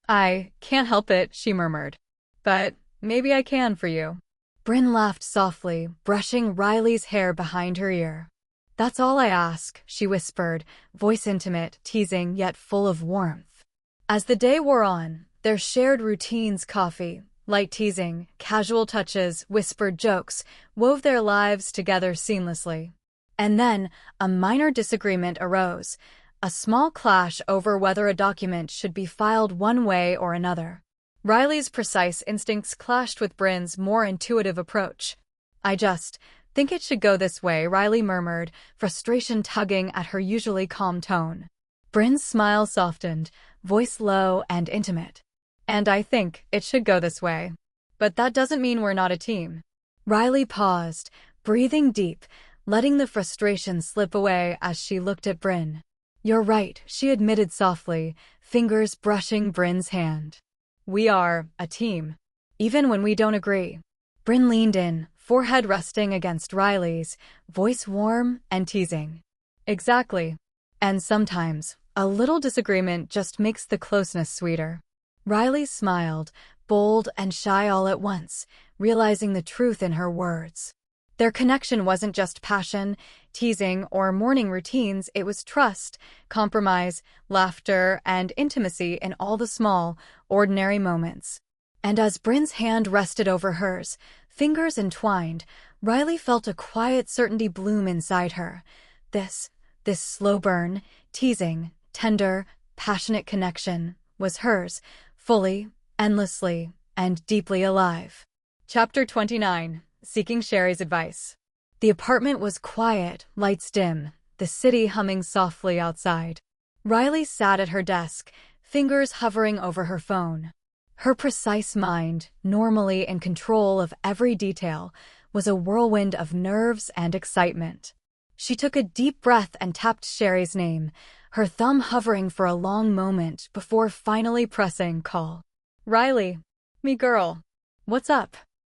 I can't help it, she murmured. But maybe I can for you. Bryn laughed softly, brushing Riley's hair behind her ear. That's all I ask, she whispered, voice intimate, teasing yet full of warmth. As the day wore on, their shared routines, coffee, light teasing, casual touches, whispered jokes, wove their lives together seamlessly. And then, a minor disagreement arose, a small clash over whether a document should be filed one way or another. Riley's precise instincts clashed with Bryn's more intuitive approach. I just think it should go this way, Riley murmured, frustration tugging at her usually calm tone. Bryn's smile softened, voice low and intimate. And I think it should go this way. But that doesn't mean we're not a team. Riley paused, breathing deep, letting the frustration slip away as she looked at Bryn. You're right, she admitted softly, fingers brushing Bryn's hand. We are a team. Even when we don't agree. Bryn leaned in, forehead resting against Riley's, voice warm and teasing. Exactly. And sometimes, a little disagreement just makes the closeness sweeter. Riley smiled, bold and shy all at once, realizing the truth in her words. Their connection wasn't just passion, teasing, or morning routines, it was trust, compromise, laughter, and intimacy in all the small, ordinary moments. And as Bryn's hand rested over hers, fingers entwined, Riley felt a quiet certainty bloom inside her. This slow burn, teasing, tender, passionate connection was hers, fully, endlessly, and deeply alive. Chapter 29. Seeking Sherry's Advice. The apartment was quiet, lights dim, the city humming softly outside. Riley sat at her desk, fingers hovering over her phone. Her precise mind, normally in control of every detail, was a whirlwind of nerves and excitement. She took a deep breath and tapped Sherry's name, her thumb hovering for a long moment before finally pressing call. Riley. Me girl. What's up?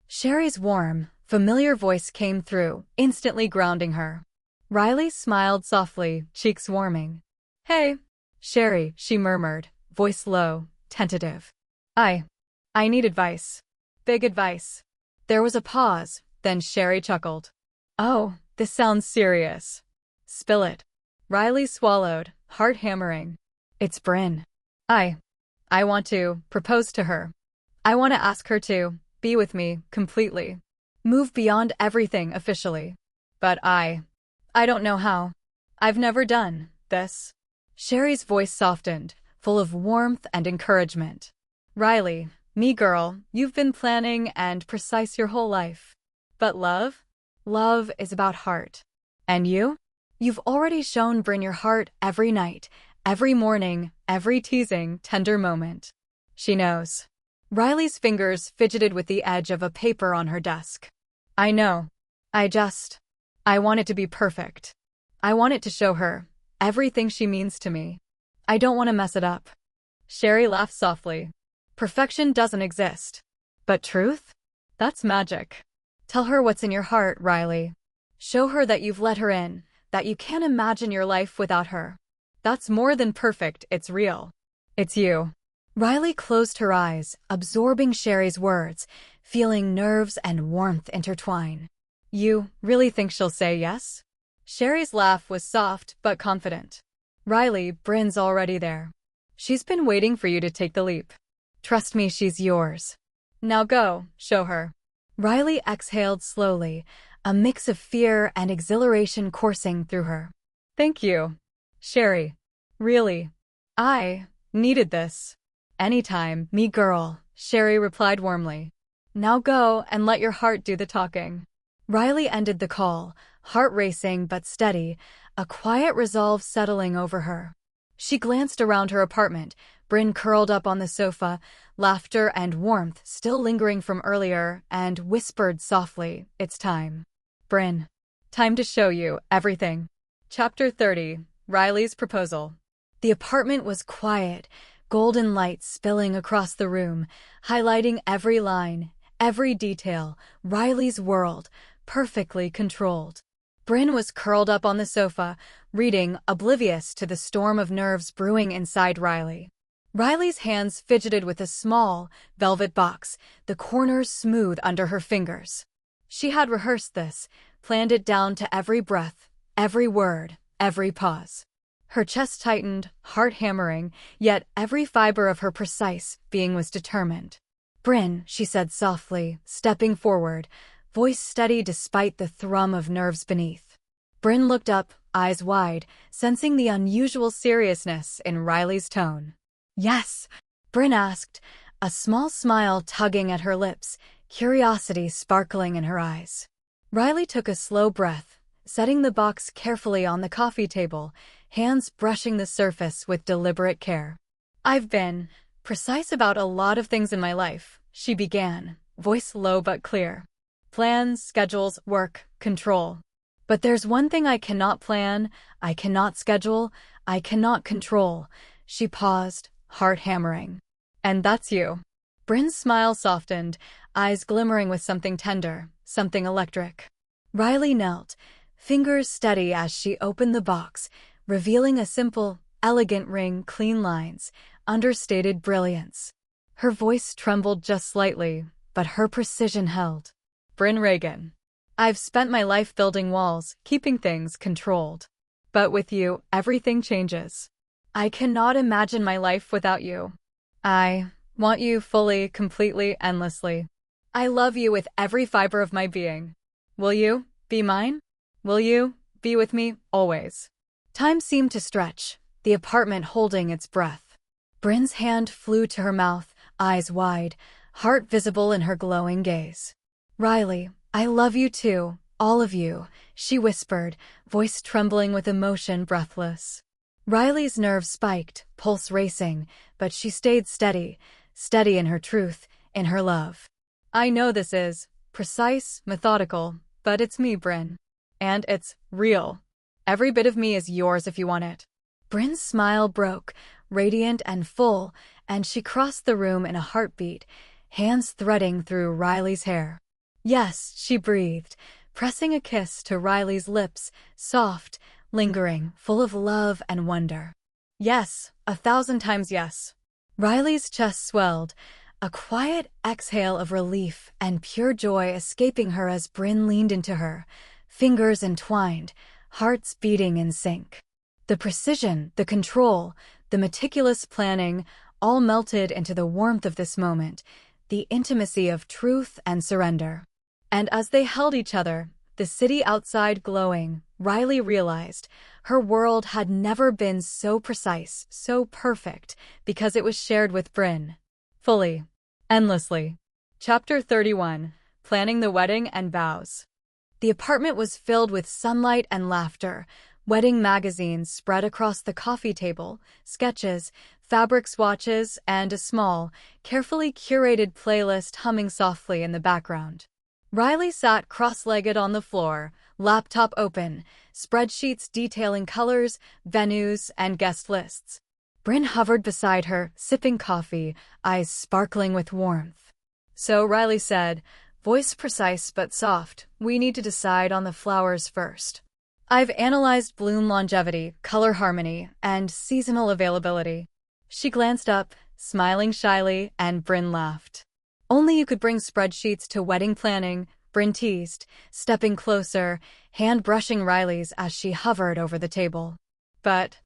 Sherry's warm, familiar voice came through, instantly grounding her. Riley smiled softly, cheeks warming. Hey. Sherry, she murmured, voice low, tentative. I need advice. Big advice. There was a pause, then Sherry chuckled. Oh, this sounds serious. Spill it. Riley swallowed, heart hammering. It's Bryn. I want to propose to her. I want to ask her to be with me completely. Move beyond everything officially. But I don't know how. I've never done this. Sherry's voice softened, full of warmth and encouragement. Riley, me girl, you've been planning and precise your whole life. But love? Love is about heart. And you? You've already shown Bryn your heart every night, every morning, every teasing, tender moment. She knows. Riley's fingers fidgeted with the edge of a paper on her desk. I know. I want it to be perfect. I want it to show her everything she means to me. I don't want to mess it up. Sherry laughed softly. Perfection doesn't exist. But truth? That's magic. Tell her what's in your heart, Riley. Show her that you've let her in, that you can't imagine your life without her. That's more than perfect, it's real. It's you. Riley closed her eyes, absorbing Sherry's words, feeling nerves and warmth intertwine. You really think she'll say yes? Sherry's laugh was soft but confident. Riley, Bryn's already there. She's been waiting for you to take the leap. Trust me, she's yours. Now go, show her. Riley exhaled slowly, a mix of fear and exhilaration coursing through her. Thank you, Sherry. Really. I needed this. Anytime, me girl, Sherry replied warmly. Now go and let your heart do the talking. Riley ended the call, heart racing but steady, a quiet resolve settling over her. She glanced around her apartment, Bryn curled up on the sofa, laughter and warmth still lingering from earlier, and whispered softly, It's time. Bryn. Time to show you everything. Chapter 30. Riley's Proposal. The apartment was quiet, golden light spilling across the room, highlighting every line, every detail, Riley's world, perfectly controlled. Bryn was curled up on the sofa, reading, oblivious to the storm of nerves brewing inside Riley. Riley's hands fidgeted with a small, velvet box, the corners smooth under her fingers. She had rehearsed this, planned it down to every breath, every word, every pause. Her chest tightened, heart hammering, yet every fiber of her precise being was determined. Bryn, she said softly, stepping forward, voice steady despite the thrum of nerves beneath. Bryn looked up, eyes wide, sensing the unusual seriousness in Riley's tone. Yes, Bryn asked, a small smile tugging at her lips, curiosity sparkling in her eyes. Riley took a slow breath, setting the box carefully on the coffee table, hands brushing the surface with deliberate care. I've been precise about a lot of things in my life, she began, voice low but clear. Plans, schedules, work, control. But there's one thing I cannot plan, I cannot schedule, I cannot control. She paused, heart hammering. And that's you. Bryn's smile softened, eyes glimmering with something tender, something electric. Riley knelt, fingers steady as she opened the box, revealing a simple, elegant ring, clean lines, understated brilliance. Her voice trembled just slightly, but her precision held. Bryn Reagan. I've spent my life building walls, keeping things controlled. But with you, everything changes. I cannot imagine my life without you. I want you fully, completely, endlessly. I love you with every fiber of my being. Will you be mine? Will you be with me always? Time seemed to stretch, the apartment holding its breath. Bryn's hand flew to her mouth, eyes wide, heart visible in her glowing gaze. "Riley, I love you too, all of you," she whispered, voice trembling with emotion, breathless. Riley's nerves spiked, pulse racing, but she stayed steady, steady in her truth, in her love. "I know this is precise, methodical, but it's me, Bryn. And it's real. Every bit of me is yours if you want it." Bryn's smile broke, radiant and full, and she crossed the room in a heartbeat, hands threading through Riley's hair. "Yes," she breathed, pressing a kiss to Riley's lips, soft, lingering, full of love and wonder. "Yes, 1,000 times yes." Riley's chest swelled, a quiet exhale of relief and pure joy escaping her as Bryn leaned into her, fingers entwined, hearts beating in sync. The precision, the control, the meticulous planning, all melted into the warmth of this moment, the intimacy of truth and surrender. And as they held each other, the city outside glowing, Riley realized her world had never been so precise, so perfect, because it was shared with Bryn. Fully. Endlessly. Chapter 31. Planning the Wedding and Vows. The apartment was filled with sunlight and laughter, wedding magazines spread across the coffee table, sketches, fabric swatches, and a small, carefully curated playlist humming softly in the background. Riley sat cross-legged on the floor, laptop open, spreadsheets detailing colors, venues, and guest lists. Bryn hovered beside her, sipping coffee, eyes sparkling with warmth. "So," Riley said, voice precise but soft, "we need to decide on the flowers first. I've analyzed bloom longevity, color harmony, and seasonal availability." She glanced up, smiling shyly, and Bryn laughed. "Only you could bring spreadsheets to wedding planning," Bryn teased, stepping closer, hand brushing Riley's as she hovered over the table. "But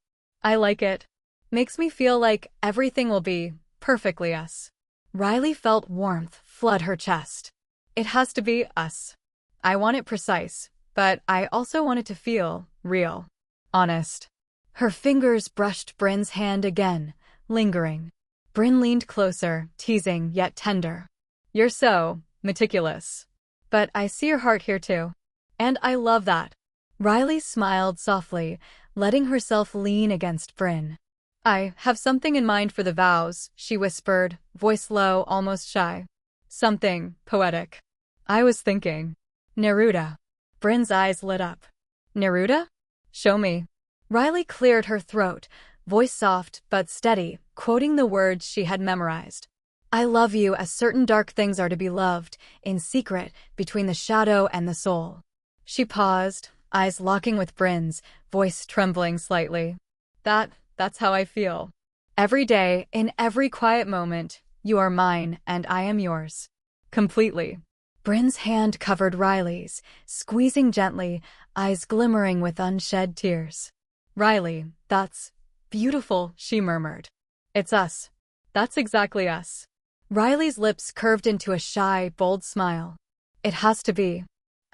I like it. Makes me feel like everything will be perfectly us." Riley felt warmth flood her chest. "It has to be us. I want it precise, but I also want it to feel real. Honest." Her fingers brushed Bryn's hand again, lingering. Bryn leaned closer, teasing yet tender. "You're so meticulous. But I see your heart here too. And I love that." Riley smiled softly, letting herself lean against Bryn. "I have something in mind for the vows," she whispered, voice low, almost shy. "Something poetic. I was thinking Neruda." Bryn's eyes lit up. "Neruda? Show me." Riley cleared her throat, voice soft but steady, quoting the words she had memorized. "I love you as certain dark things are to be loved, in secret, between the shadow and the soul." She paused, eyes locking with Bryn's, voice trembling slightly. That's how I feel. Every day, in every quiet moment, you are mine and I am yours. Completely." Bryn's hand covered Riley's, squeezing gently, eyes glimmering with unshed tears. "Riley, that's beautiful," she murmured. "It's us. That's exactly us." Riley's lips curved into a shy, bold smile. "It has to be.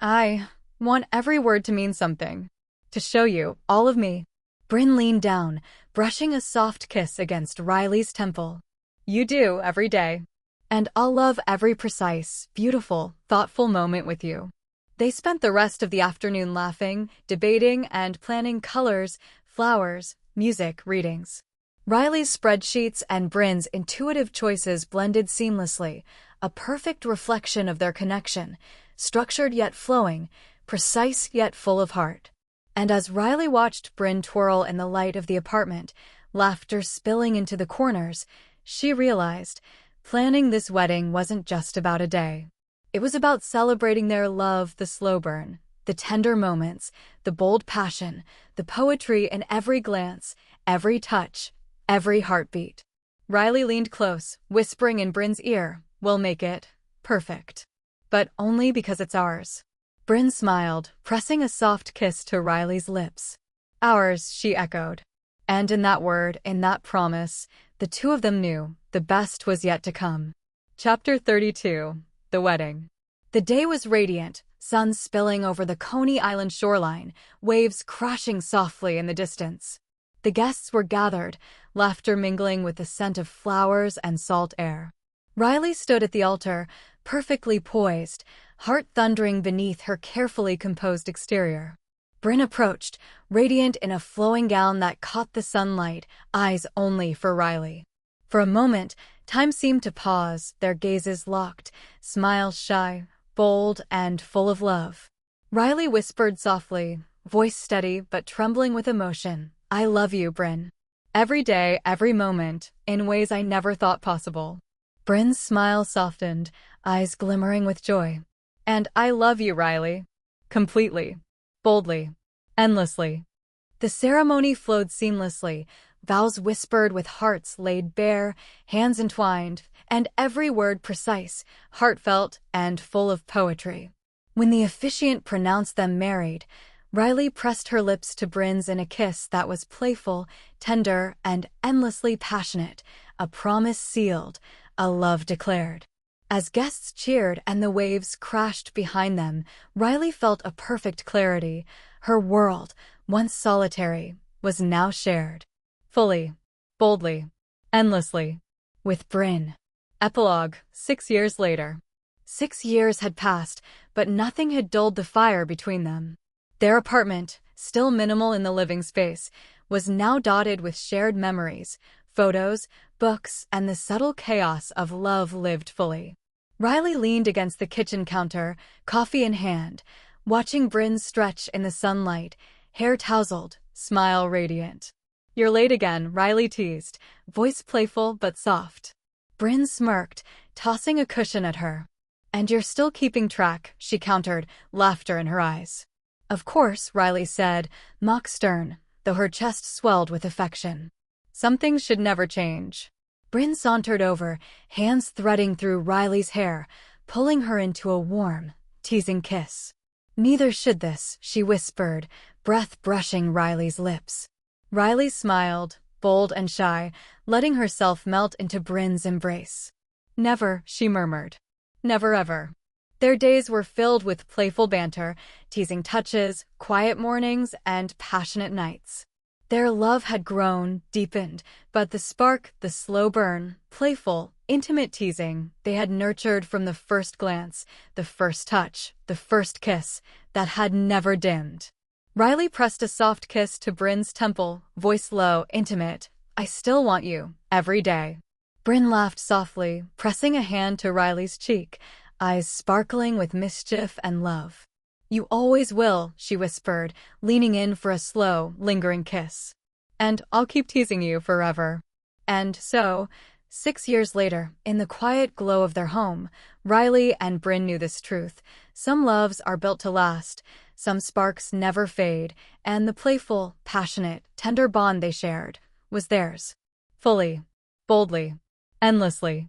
I want every word to mean something. To show you, all of me." Bryn leaned down, brushing a soft kiss against Riley's temple. "You do, every day. And I'll love every precise, beautiful, thoughtful moment with you." They spent the rest of the afternoon laughing, debating, and planning colors, flowers, music, readings. Riley's spreadsheets and Bryn's intuitive choices blended seamlessly, a perfect reflection of their connection, structured yet flowing, precise yet full of heart. And as Riley watched Bryn twirl in the light of the apartment, laughter spilling into the corners, she realized planning this wedding wasn't just about a day. It was about celebrating their love, the slow burn, the tender moments, the bold passion, the poetry in every glance, every touch, every heartbeat. Riley leaned close, whispering in Bryn's ear, "We'll make it perfect. But only because it's ours." Bryn smiled, pressing a soft kiss to Riley's lips. "Ours," she echoed. And in that word, in that promise, the two of them knew the best was yet to come. Chapter 32. The Wedding. The day was radiant, sun spilling over the Coney Island shoreline, waves crashing softly in the distance. The guests were gathered, laughter mingling with the scent of flowers and salt air. Riley stood at the altar, perfectly poised, heart thundering beneath her carefully composed exterior. Bryn approached, radiant in a flowing gown that caught the sunlight, eyes only for Riley. For a moment, time seemed to pause, their gazes locked, smiles shy, bold, and full of love. Riley whispered softly, voice steady but trembling with emotion, "I love you, Bryn. Every day, every moment, in ways I never thought possible." Bryn's smile softened, eyes glimmering with joy. "And I love you, Riley. Completely. Boldly. Endlessly." The ceremony flowed seamlessly, vows whispered with hearts laid bare, hands entwined, and every word precise, heartfelt, and full of poetry. When the officiant pronounced them married, Riley pressed her lips to Bryn's in a kiss that was playful, tender, and endlessly passionate, a promise sealed, a love declared. As guests cheered and the waves crashed behind them, Riley felt a perfect clarity. Her world, once solitary, was now shared. Fully, boldly, endlessly. With Bryn. Epilogue, 6 years later. 6 years had passed, but nothing had dulled the fire between them. Their apartment, still minimal in the living space, was now dotted with shared memories, photos, books, and the subtle chaos of love lived fully. Riley leaned against the kitchen counter, coffee in hand, watching Bryn stretch in the sunlight, hair tousled, smile radiant. "You're late again," Riley teased, voice playful but soft. Bryn smirked, tossing a cushion at her. "And you're still keeping track," she countered, laughter in her eyes. "Of course," Riley said, mock stern, though her chest swelled with affection. "Some things should never change." Bryn sauntered over, hands threading through Riley's hair, pulling her into a warm, teasing kiss. "Neither should this," she whispered, breath brushing Riley's lips. Riley smiled, bold and shy, letting herself melt into Bryn's embrace. "Never," she murmured. "Never ever." Their days were filled with playful banter, teasing touches, quiet mornings, and passionate nights. Their love had grown, deepened, but the spark, the slow burn, playful, intimate teasing they had nurtured from the first glance, the first touch, the first kiss, that had never dimmed. Riley pressed a soft kiss to Bryn's temple, voice low, intimate, "I still want you, every day." Bryn laughed softly, pressing a hand to Riley's cheek, eyes sparkling with mischief and love. "You always will," she whispered, leaning in for a slow, lingering kiss. "And I'll keep teasing you forever." And so, 6 years later, in the quiet glow of their home, Riley and Bryn knew this truth. Some loves are built to last, some sparks never fade, and the playful, passionate, tender bond they shared was theirs. Fully, boldly, endlessly.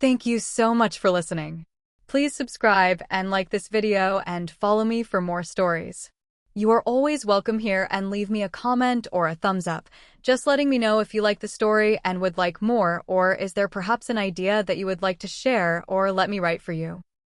Thank you so much for listening. Please subscribe and like this video and follow me for more stories. You are always welcome here, and leave me a comment or a thumbs up, just letting me know if you like the story and would like more, or is there perhaps an idea that you would like to share or let me write for you.